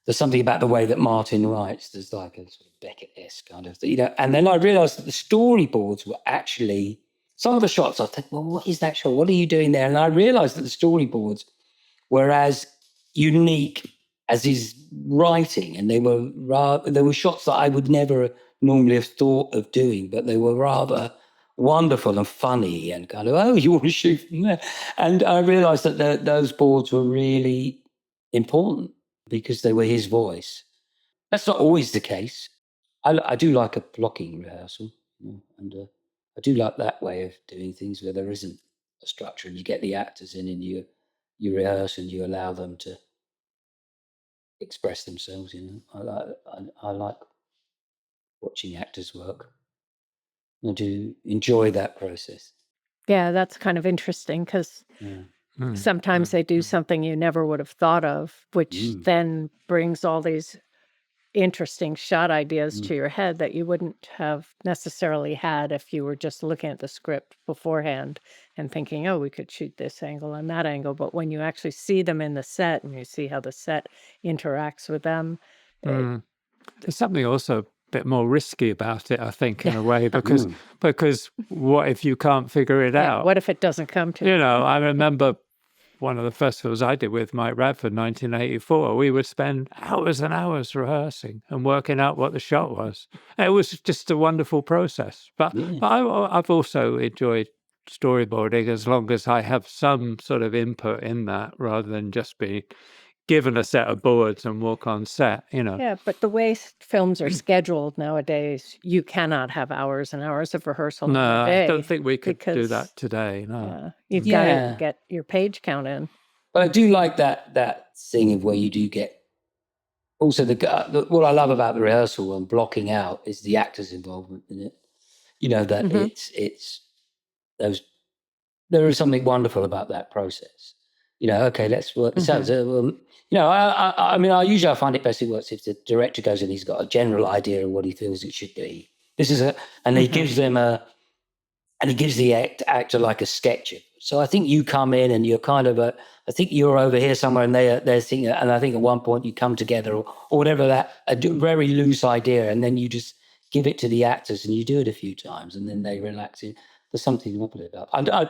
there's something about the way that Martin writes. There's like a sort of Beckett-esque kind of thing, And then I realised that the storyboards were actually, some of the shots I think, well, what is that shot? What are you doing there? And I realised that the storyboards were as unique as his writing, and they were shots that I would never normally have thought of doing, but they were rather wonderful and funny and kind of, oh, you want to shoot from there? And I realised that those boards were really important because they were his voice. That's not always the case. I do like a blocking rehearsal, and I do like that way of doing things where there isn't a structure and you get the actors in and you rehearse and you allow them to express themselves. I like watching actors work. I do enjoy that process. Yeah, that's kind of interesting because sometimes they do something you never would have thought of, which then brings all these interesting shot ideas to your head that you wouldn't have necessarily had if you were just looking at the script beforehand and thinking, oh, we could shoot this angle and that angle. But when you actually see them in the set and you see how the set interacts with them. There's something also a bit more risky about it, I think, in a way, because what if you can't figure it out? What if it doesn't come to I remember one of the first films I did with Mike Radford, 1984, we would spend hours and hours rehearsing and working out what the shot was. It was just a wonderful process. But I've also enjoyed storyboarding as long as I have some sort of input in that rather than just be given a set of boards and walk on set, Yeah, but the way films are scheduled nowadays, you cannot have hours and hours of rehearsal in a day. I don't think we could do that today, no. You've got to get your page count in. But I do like that thing of where you do get, also what I love about the rehearsal and blocking out is the actors' involvement in it. That it's those, there is something wonderful about that process. Okay, let's work this out. So, I mean, I find it best it works if the director goes in, he's got a general idea of what he feels it should be. And he gives them he gives the actor like a sketch. So I think you come in and you're kind of I think you're over here somewhere and they're thinking, and I think at one point you come together or whatever, a very loose idea, and then you just give it to the actors and you do it a few times and then they relax it. There's something lovely about it. I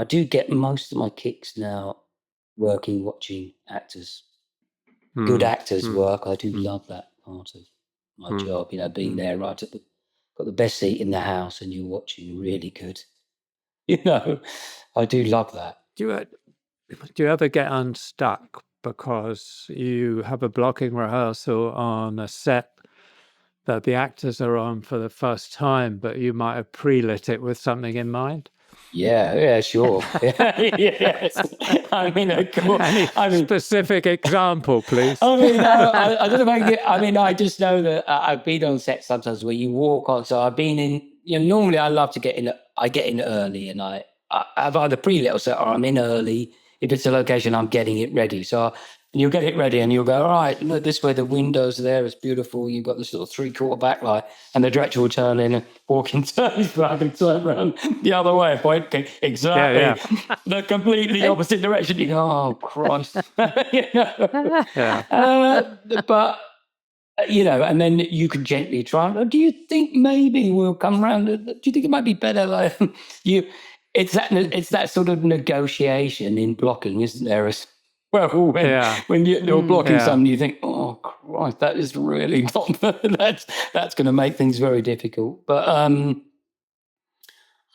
do get most of my kicks now watching actors, good actors work. I do love that part of my job, being there right at got the best seat in the house and you're watching really good. I do love that. Do you ever get unstuck because you have a blocking rehearsal on a set that the actors are on for the first time, but you might have pre-lit it with something in mind? Yeah, sure. Yes. I mean, specific example, please. I mean, I don't know if I just know that I've been on set sometimes where you walk on. So I've been in, normally I love to get in. I get in early and I've either pre-lit or set or I'm in early. If it's a location, I'm getting it ready. So you'll get it ready and you'll go, all right, look, this way the windows there is beautiful. You've got this little 3/4 backlight, and the director will turn in and walk into his bag and turn around the other way. Pointing exactly the completely opposite direction. You go, oh, Christ. But, and then you can gently try. Do you think maybe we'll come around? Do you think it might be better? Like it's that sort of negotiation in blocking, isn't there? As well, when you're blocking something, you think, oh Christ, that is really not. That's going to make things very difficult. But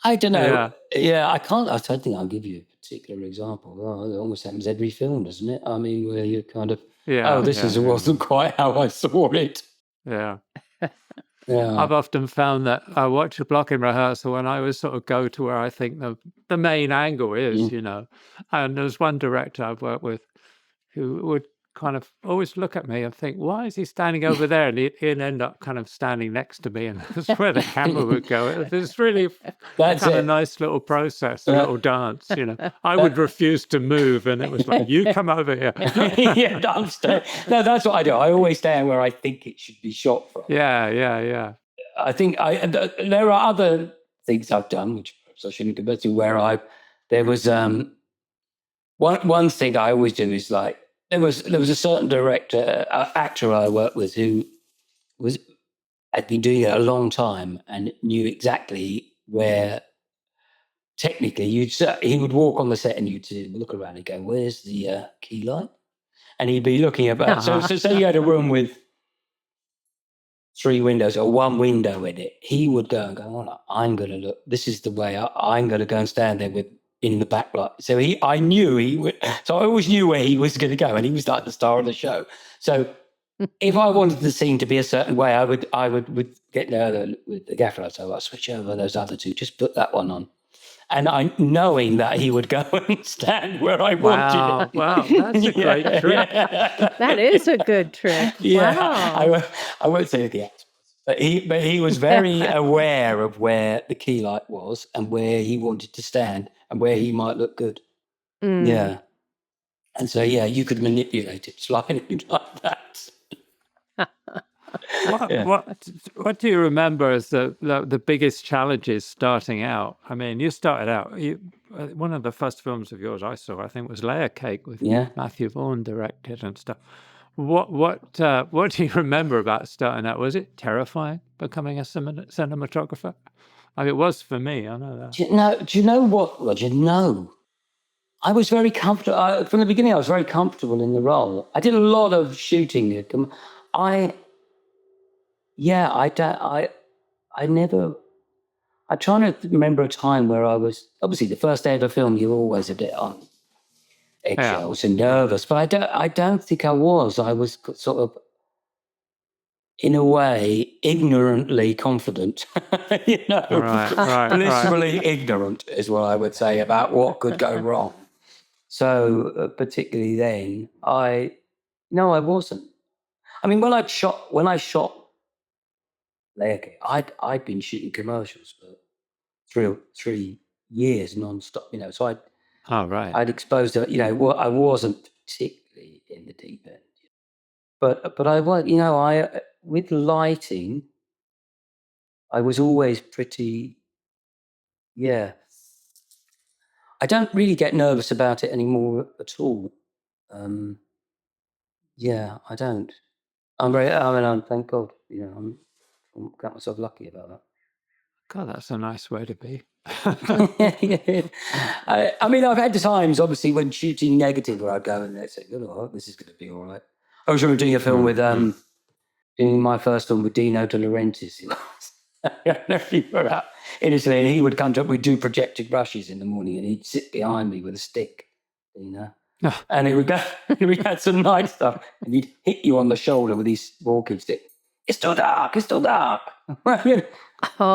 I don't know. Yeah, I don't think I'll give you a particular example. Oh, it almost happens every film, doesn't it? I mean, where you kind of, wasn't quite how I saw it. Yeah. Yeah. I've often found that I watch a block in rehearsal and I always sort of go to where I think the main angle is, And there's one director I've worked with who would kind of always look at me and think, why is he standing over there? And he'd end up kind of standing next to me, and that's where the camera would go. It's really kind of nice little process, a little dance, I would refuse to move, and it was like, you come over here. Yeah, no, that's what I do. I always stand where I think it should be shot from. Yeah. I think there are other things I've done, which I shouldn't go to, where there was one thing I always do is like, there was a certain actor I worked with who had been doing it a long time and knew exactly where, technically, he would walk on the set and you'd look around and go, where's the key light? And he'd be looking about. So say you had a room with 3 windows or 1 window in it, he would go and go, oh, I'm going to look, this is the way I'm going to go and stand there in the backlight. So I knew he would, so I always knew where he was going to go, and he was like the star of the show. So if I wanted the scene to be a certain way, I would get there with the gaffer. I'd say, I'll switch over those other 2, just put that one on. And knowing that he would go and stand where I wanted it. Wow, that's a great trick. That is a good trick. Yeah, wow. I won't say the actor, but he was very aware of where the key light was and where he wanted to stand and where he might look good. Yeah, and so you could manipulate it slightly like that. What do you remember as the biggest challenges starting out? I mean, you started out. One of the first films of yours I saw, I think, was Layer Cake with Matthew Vaughn directed and stuff. What do you remember about starting out? Was it terrifying becoming a cinematographer? I mean, it was for me. I know that. Do you know what, Roger? No. I was very comfortable. From the beginning, I was very comfortable in the role. I did a lot of shooting. I'm trying to remember a time where I was, obviously the first day of the film, you're always a bit on eggshells and nervous, but I don't think I was. I was sort of, in a way, ignorantly confident, blissfully ignorant is what I would say about what could go wrong. So particularly then, I wasn't. I mean, when I shot Layer Cake, I'd been shooting commercials for 3 years non-stop, so I'd exposed to, I wasn't particularly in the deep end. But I was, with lighting, I was always pretty, I don't really get nervous about it anymore at all. I don't. Thank God, I'm got myself lucky about that. God, that's a nice way to be. I mean, I've had times, obviously, when shooting negative, where I'd go and they'd say, "Oh, this is going to be all right." I was doing a film doing my first film with Dino De Laurentiis. In Italy, and he would come to up. We'd do projected brushes in the morning, and he'd sit behind me with a stick, and he would go. We had some night stuff, and he'd hit you on the shoulder with his walking stick. It's too dark. It's too dark.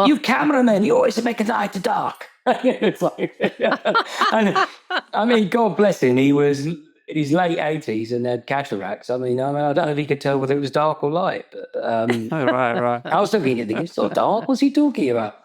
You cameramen, you always make it light to dark. It's like, and, I mean, God bless him. He was in his late 80s and had cataracts. I don't know if he could tell whether it was dark or light. But right. I was thinking, it's so dark. What's he talking about?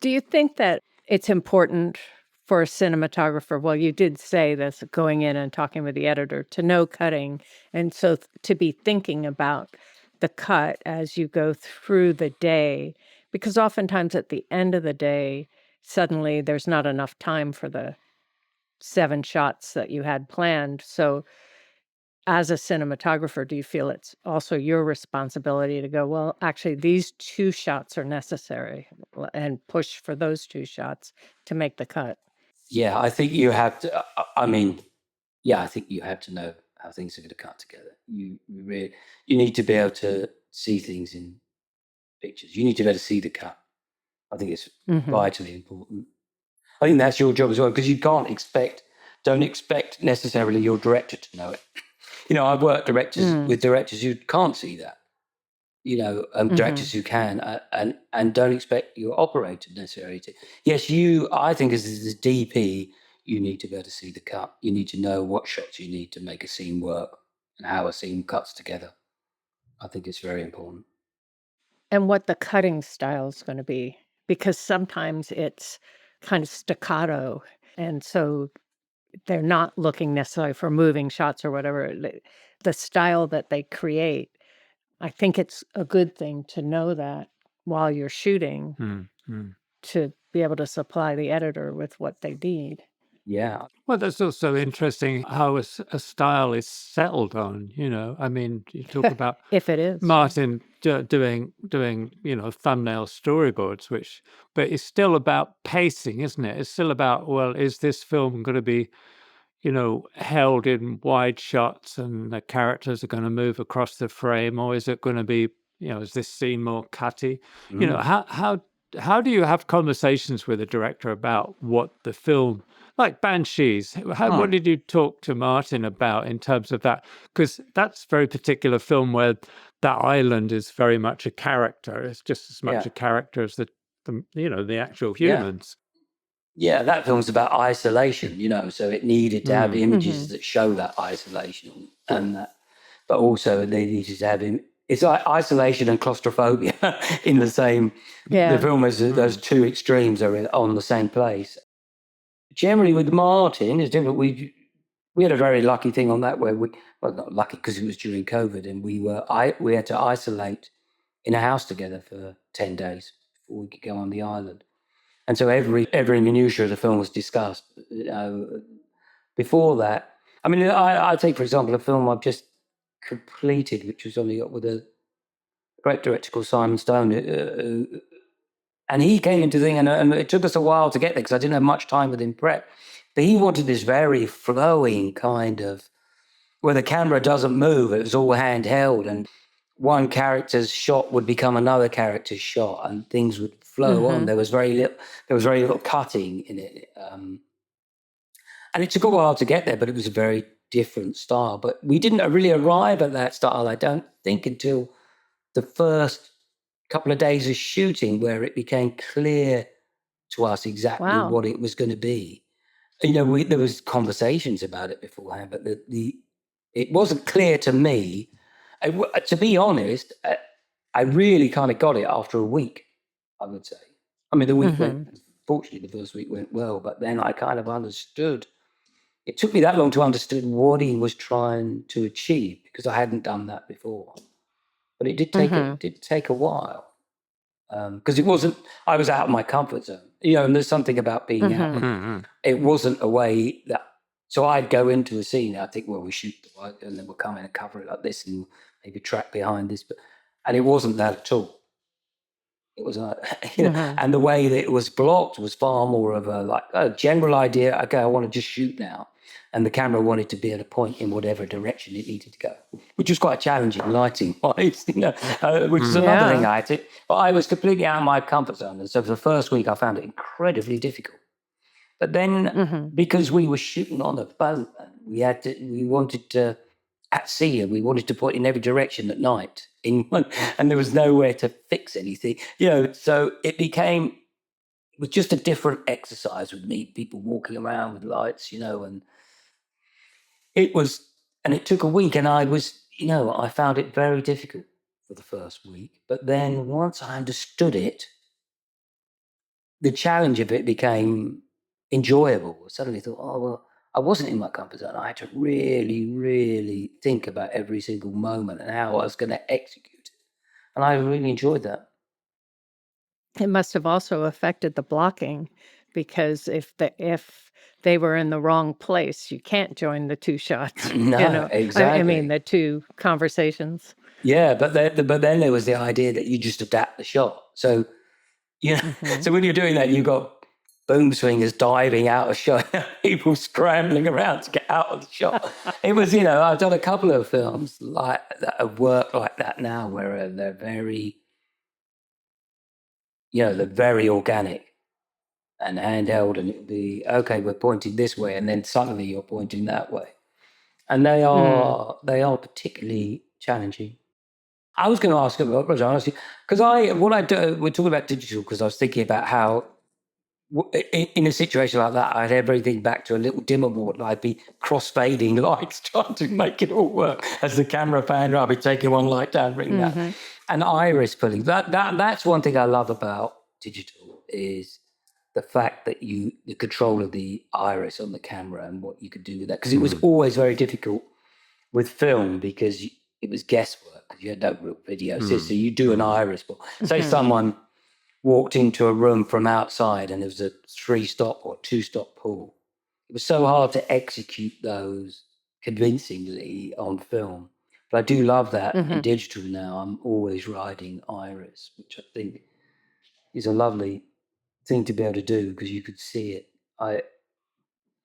Do you think that it's important for a cinematographer? Well, you did say this, going in and talking with the editor, to know cutting, and so to be thinking about the cut as you go through the day, because oftentimes at the end of the day, suddenly there's not enough time for the 7 shots that you had planned. So as a cinematographer, do you feel it's also your responsibility to go, well, actually, these 2 shots are necessary, and push for those 2 shots to make the cut? Yeah, I think you have to. I think you have to know how things are going to cut together. You need to be able to see things in pictures. You need to be able to see the cut. I think it's vitally important. I think that's your job as well, because you don't expect necessarily your director to know it. I've worked with directors who can't see that, directors who can, and don't expect your operator necessarily to. Yes, I think as a DP, you need to be able to see the cut. You need to know what shots you need to make a scene work and how a scene cuts together. I think it's very important. And what the cutting style is going to be, because sometimes it's kind of staccato, and so they're not looking necessarily for moving shots or whatever. The style that they create, I think it's a good thing to know that while you're shooting to be able to supply the editor with what they need. Yeah. Well, that's also interesting how a style is settled on, I mean, you talk about if it is Martin doing thumbnail storyboards, but it's still about pacing, isn't it? It's still about, well, is this film going to be, held in wide shots and the characters are going to move across the frame, or is it going to be, is this scene more cutty? How do you have conversations with a director about what the film, like Banshees? What did you talk to Martin about in terms of that? Because that's a very particular film where that island is very much a character. It's just as much a character as the actual humans. Yeah, that film's about isolation, so it needed to have images that show that isolation, but also they needed to have it's like isolation and claustrophobia in the same. The film has those two extremes are on the same place. Generally, with Martin, it's different. We had a very lucky thing on that where not lucky because it was during COVID, and we had to isolate in a house together for 10 days before we could go on the island. And so every minutiae of the film was discussed. Before that, I mean, I take, for example, a film I've just completed, which was only with a great director called Simon Stone, and he came into the thing, and it took us a while to get there because I didn't have much time with him prep. But he wanted this very flowing kind of, where the camera doesn't move, it was all handheld, and one character's shot would become another character's shot, and things would flow on. There was very little cutting in it, and it took a while to get there. But it was a very different style. But we didn't really arrive at that style, I don't think, until the first couple of days of shooting, where it became clear to us exactly what it was going to be. There was conversations about it beforehand, but it wasn't clear to me. To be honest, I really kind of got it after a week, I would say. I mean, the week fortunately, the first week went well, but then I kind of understood. It took me that long to understand what he was trying to achieve, because I hadn't done that before. But it did take a while, because it wasn't. I was out of my comfort zone, and there's something about being out. It wasn't a way that. So I'd go into a scene. I think, well, we shoot the white, and then we'll come in and cover it like this, and maybe track behind this. And it wasn't that at all. It was and the way that it was blocked was far more of a general idea. Okay, I want to just shoot now, and the camera wanted to be at a point in whatever direction it needed to go, which was quite challenging lighting-wise, which is another thing I had to. But I was completely out of my comfort zone, and so for the first week, I found it incredibly difficult. But then, because we were shooting on a boat, we wanted to at sea, and we wanted to point in every direction at night, and there was nowhere to fix anything, So it was just a different exercise with me. People walking around with lights, and it took a week, and I found it very difficult for the first week. But then once I understood it, the challenge of it became enjoyable. I suddenly thought, oh, well, I wasn't in my comfort zone. I had to really, really think about every single moment and how I was going to execute it. And I really enjoyed that. It must have also affected the blocking, because if they were in the wrong place, you can't join the two shots. No, exactly. I mean, the two conversations. Yeah, but then there was the idea that you just adapt the shot. So, so when you're doing that, you've got boom swingers diving out of shot, people scrambling around to get out of the shot. It was, I've done a couple of films like that have worked like that now, where they're very, they're very organic and handheld, and it'd be, okay, we're pointing this way, and then suddenly you're pointing that way. And they are particularly challenging. I was going to ask about, Roger, because we're talking about digital, because I was thinking about how in a situation like that, I'd have everything back to a little dimmer board, and I'd be cross-fading lights, trying to make it all work. As the camera pan, I'd be taking one light down, bringing that, and iris pulling. That's one thing I love about digital, is the fact that the control of the iris on the camera and what you could do with that. Because it was always very difficult with film, because it was guesswork, because you had no real video. So you do an iris pull. Say someone walked into a room from outside and there was a 3-stop or 2-stop pull. It was so hard to execute those convincingly on film. But I do love that in digital now. I'm always riding iris, which I think is a lovely thing to be able to do, because you could see it. Right.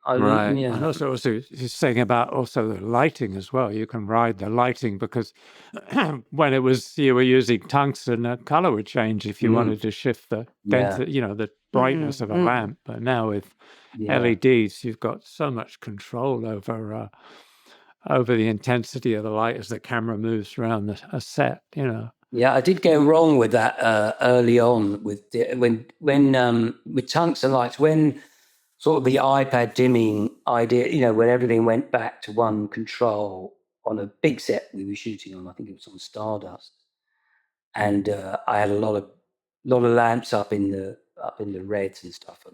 And also you're saying about also the lighting as well. You can ride the lighting, because when you were using tungsten, the color would change if you wanted to shift the density, the brightness of a lamp. But now with LEDs, you've got so much control over the intensity of the light as the camera moves around a set. Yeah, I did go wrong with that early on with tungsten lights, when sort of the iPad dimming idea, when everything went back to one control on a big set we were shooting on. I think it was on Stardust, and I had a lot of lamps up in the reds and stuff,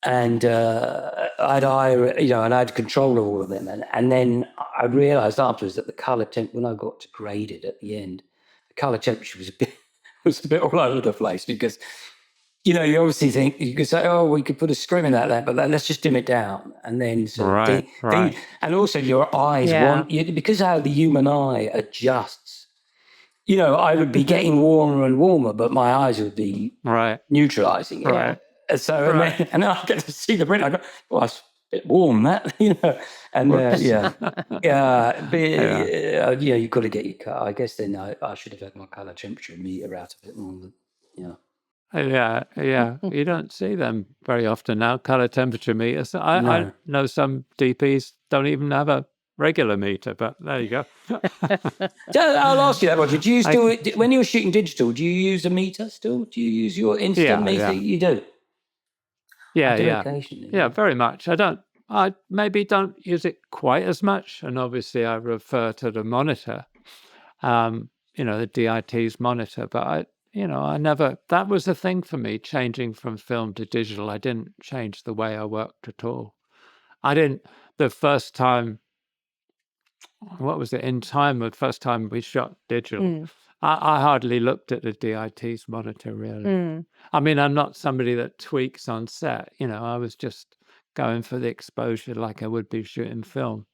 and I had control of all of them, and then I realised afterwards that the colour temp, when I got to grade it at the end, the colour temperature was a bit all over the place, because you obviously think, you could say, oh, we could put a scrim in that lamp, but let's just dim it down. And then, and also your eyes because how the human eye adjusts, I would be getting warmer and warmer, but my eyes would be neutralizing it. Right. So, and then I get to see the print, I go, well, it's a bit warm, that, and you've got to get your cut. I guess then I should have had my color temperature meter out of it more than, Yeah. You don't see them very often now, color temperature meters. I know some DPs don't even have a regular meter, but there you go. I'll ask you that, Roger. Do you still, when you're shooting digital, do you use a meter still? Do you use your instant meter? You do? Occasionally. Yeah, very much. I maybe don't use it quite as much, and obviously I refer to the monitor, the DIT's monitor, but I never, that was the thing for me, changing from film to digital. I didn't change the way I worked at all. The first time, what was it, the first time we shot digital, I hardly looked at the DIT's monitor, really. I mean, I'm not somebody that tweaks on set, I was just going for the exposure like I would be shooting film.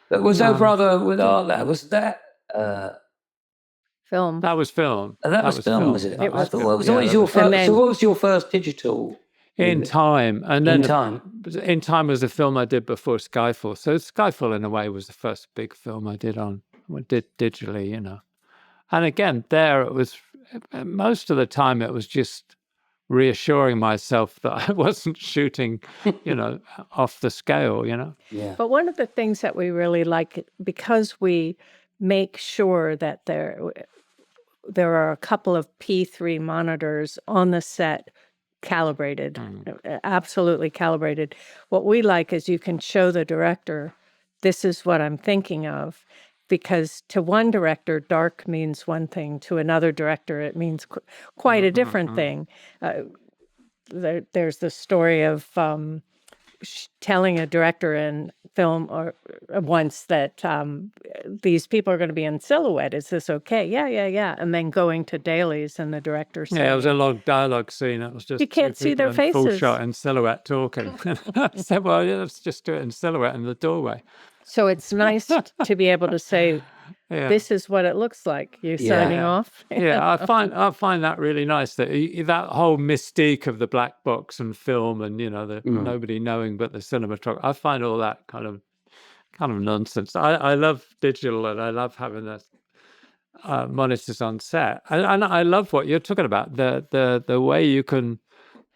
But was that brother with all that? Was that... film. That was film. That was film, was it? It was film. What was your first digital? In Time. And then In Time was a film I did before Skyfall. So Skyfall, in a way, was the first big film I did digitally, And again, there it was, most of the time it was just reassuring myself that I wasn't shooting, off the scale, Yeah. But one of the things that we really like, because we make sure that there are a couple of P3 monitors on the set, calibrated, absolutely calibrated. What we like is you can show the director, this is what I'm thinking of, because to one director, dark means one thing. To another director, it means quite a different thing. There's the story of telling a director in film or once that these people are going to be in silhouette. Is this okay? Yeah. And then going to dailies and the director saying, it was a long dialogue scene. It was just you can't see their faces. Full shot in silhouette talking. I said, well, let's just do it in silhouette in the doorway. So it's nice to be able to say, this is what it looks like. You're signing off. I find that really nice, that whole mystique of the black box and film and nobody knowing but the cinematographer. I find all that kind of nonsense. I love digital, and I love having monitors on set. And I love what you're talking about, the way you can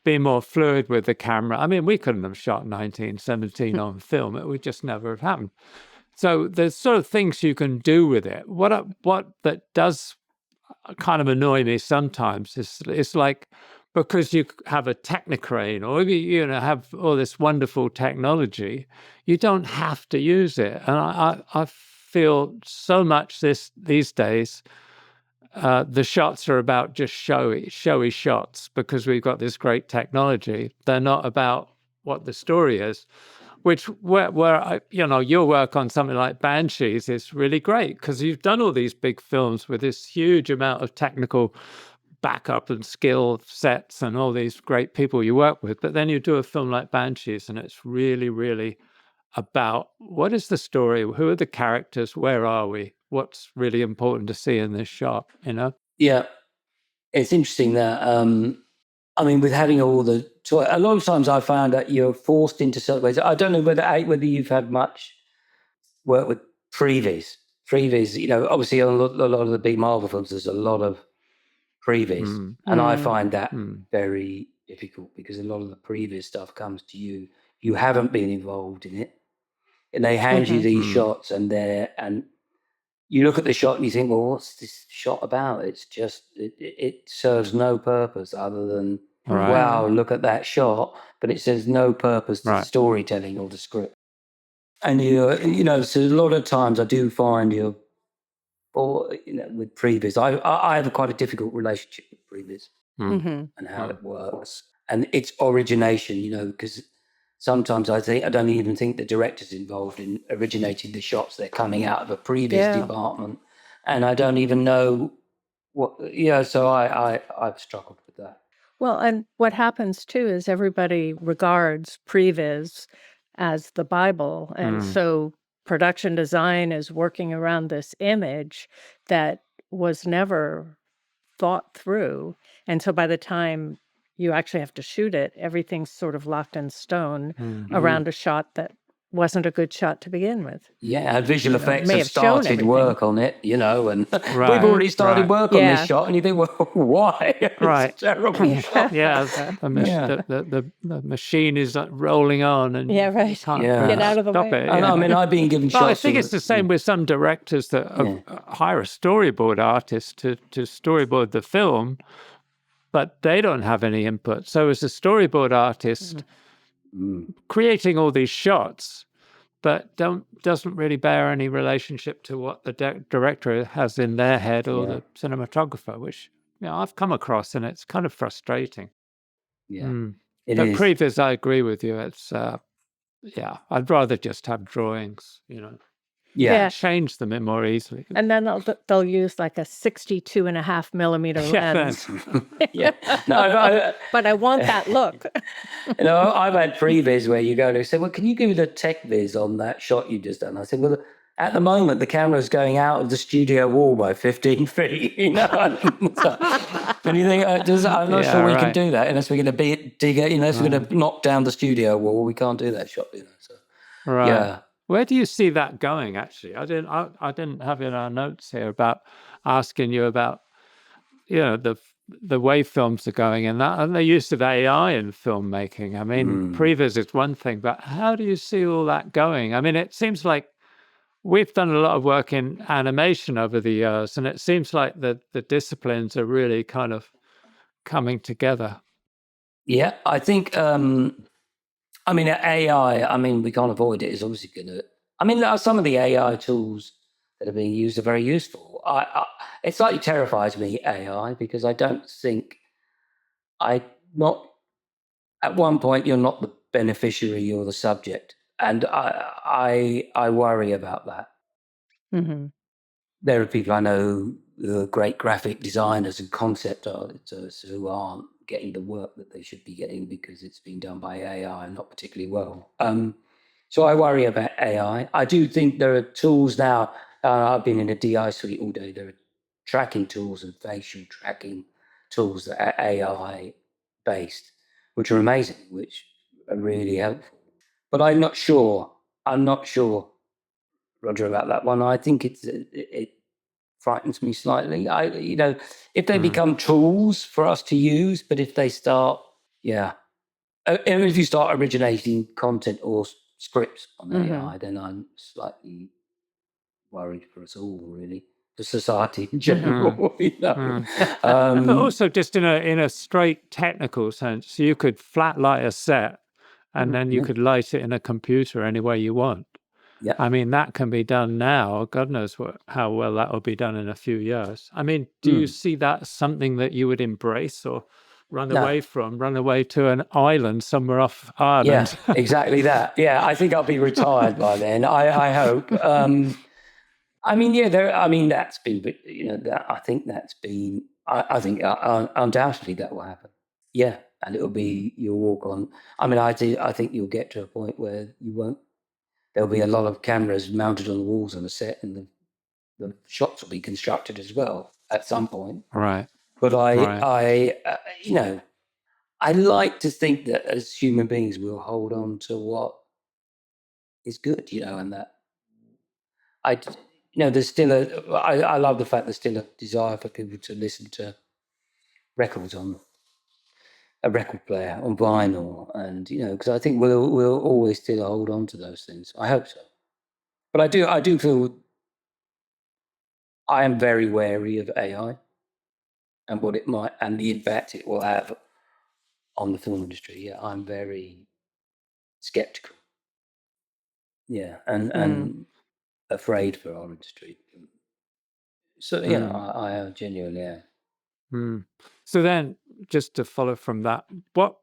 be more fluid with the camera. I mean, we couldn't have shot 1917 on film. It would just never have happened. So there's sort of things you can do with it. What that does kind of annoy me sometimes is it's like, because you have a Technicrane or you have all this wonderful technology, you don't have to use it. And I feel so much these days the shots are about just showy shots because we've got this great technology. They're not about what the story is, which where your work on something like Banshees is really great because you've done all these big films with this huge amount of technical backup and skill sets and all these great people you work with. But then you do a film like Banshees and it's really, really about what is the story, who are the characters, where are we, what's really important to see in this shot, Yeah, it's interesting that I mean, with having all the a lot of times I found that you're forced into certain ways. I don't know whether you've had much work with Previs. Obviously on a lot of the big Marvel films there's a lot of Previs, and I find that very difficult because a lot of the Previs stuff comes to you. You haven't been involved in it, and they hand you these shots, and you look at the shot and you think, well, what's this shot about? It's just it serves no purpose other than wow, look at that shot, but it says no purpose to the storytelling or the script. And so a lot of times I do find with Previs, I have quite a difficult relationship with Previs and how it works and its origination. Because sometimes I don't even think the director's involved in originating the shots. They're coming out of a previous department, and I don't even know what. So I've struggled with that. Well, and what happens too is everybody regards previs as the Bible, and so production design is working around this image that was never thought through. And so by the time you actually have to shoot it, everything's sort of locked in stone around a shot that wasn't a good shot to begin with. Yeah, and visual effects have started work on it, and we've already started work on this shot, and you think, well, why? It's a terrible shot. The machine is rolling on, and you can't get out of the way. It, I mean, I've been given shots. I think it's the same with some directors that hire a storyboard artist to storyboard the film, but they don't have any input. So as a storyboard artist, creating all these shots, but doesn't really bear any relationship to what the director has in their head or the cinematographer, which I've come across, and it's kind of frustrating. Yeah, but Previs, I agree with you. It's I'd rather just have drawings, change them more easily. And then they'll use like a 62.5 millimeter lens. But I want that look. I've had Previs where you go and say, well, can you give me the tech viz on that shot you just done? I said, well, at the moment, the camera's going out of the studio wall by 15 feet, And you think, I'm not sure we can do that unless we're going to dig it, unless we're going to knock down the studio wall. We can't do that shot, So, yeah. Where do you see that going? Actually, I didn't have in our notes here about asking you about, the way films are going and the use of AI in filmmaking. I mean, Previs is one thing, but how do you see all that going? I mean, it seems like we've done a lot of work in animation over the years, and it seems like the disciplines are really kind of coming together. Yeah, I think. I mean, AI, we can't avoid it. It's obviously going to... some of the AI tools that are being used are very useful. It slightly terrifies me, AI, because I don't think... At one point, you're not the beneficiary, you're the subject. And I worry about that. There are people I know who are great graphic designers and concept artists who aren't getting the work that they should be getting because it's being done by AI and not particularly well. So I worry about AI. I do think there are tools now. I've been in a DI suite all day. There are tracking tools and facial tracking tools that are AI based, which are amazing, which are really helpful. But I'm not sure, Roger, about that one. I think frightens me slightly. If they become tools for us to use, but if they start, if you start originating content or scripts on AI, then I'm slightly worried for us all, really, for society in general. But also, just in a straight technical sense, you could flat light a set, and then you could light it in a computer any way you want. Yeah. I mean, that can be done now. God knows how well that will be done in a few years. I mean, do you see that as something that you would embrace or run away from, run away to an island somewhere off Ireland? Yeah, exactly that. Yeah, I think I'll be retired by then. I hope. That's been, I think that's been, I think undoubtedly that will happen. Yeah, and it'll be, you'll walk on. I think you'll get to a point where there'll be a lot of cameras mounted on the walls on the set, and the shots will be constructed as well at some point. Right. But I like to think that as human beings, we'll hold on to what is good, and that there's still I love the fact there's still a desire for people to listen to records on a record player, on vinyl, and because I think we'll always still hold on to those things. I hope so. But I do feel I am very wary of AI and what it might, and the impact it will have on the film industry. Yeah, I'm very skeptical. Yeah, and afraid for our industry. So yeah, I genuinely am. So then, just to follow from that, what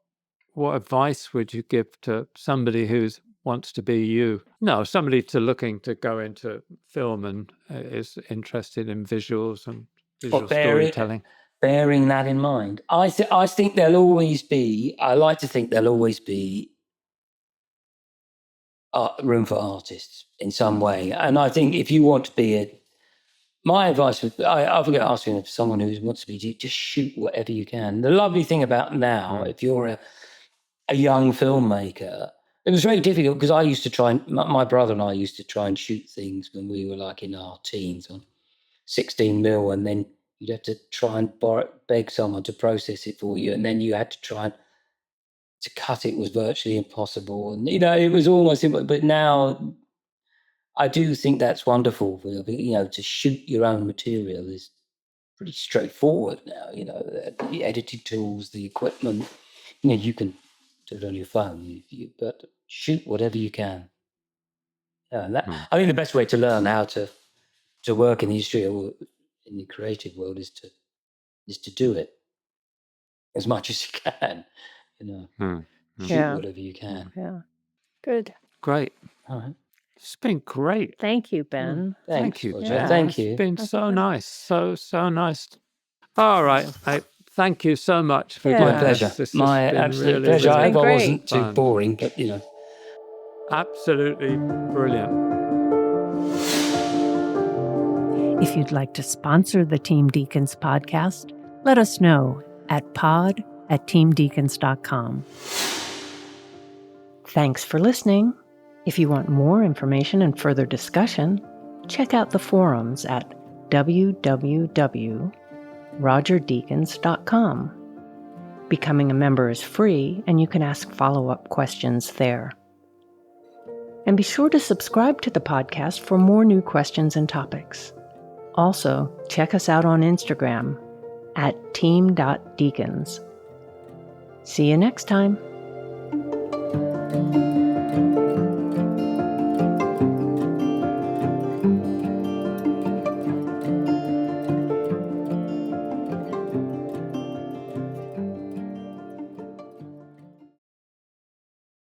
advice would you give to somebody who wants to be you? No, somebody looking to go into film and is interested in visuals and visual storytelling. Bearing that in mind, I think there'll always be. I like to think there'll always be room for artists in some way, and I think if you want to be my advice would, I forget asking someone who wants to be, just shoot whatever you can. The lovely thing about now, if you're a young filmmaker, it was very difficult because I used to try and, my brother and I used to try and shoot things when we were like in our teens on 16mm, and then you'd have to try and beg someone to process it for you, and then you had to try and to cut it was virtually impossible, and it was almost impossible. But now I do think that's wonderful. To shoot your own material is pretty straightforward now. The editing tools, the equipment. You can do it on your phone, but shoot whatever you can. And I think the best way to learn how to work in the industry or in the creative world is to do it as much as you can. Shoot whatever you can. Yeah. Good. Great. All right. It's been great. Thank you, Ben. Thanks, Thank you. Yeah. Thank you. It's been so nice. So nice. All right. Thank you so much for doing my pleasure. This my absolute pleasure. I hope I wasn't too boring, but Absolutely brilliant. If you'd like to sponsor the Team Deakins podcast, let us know at pod@teamdeakins.com. Thanks for listening. If you want more information and further discussion, check out the forums at www.rogerdeakins.com. Becoming a member is free, and you can ask follow-up questions there. And be sure to subscribe to the podcast for more new questions and topics. Also, check us out on Instagram at team.deakins. See you next time.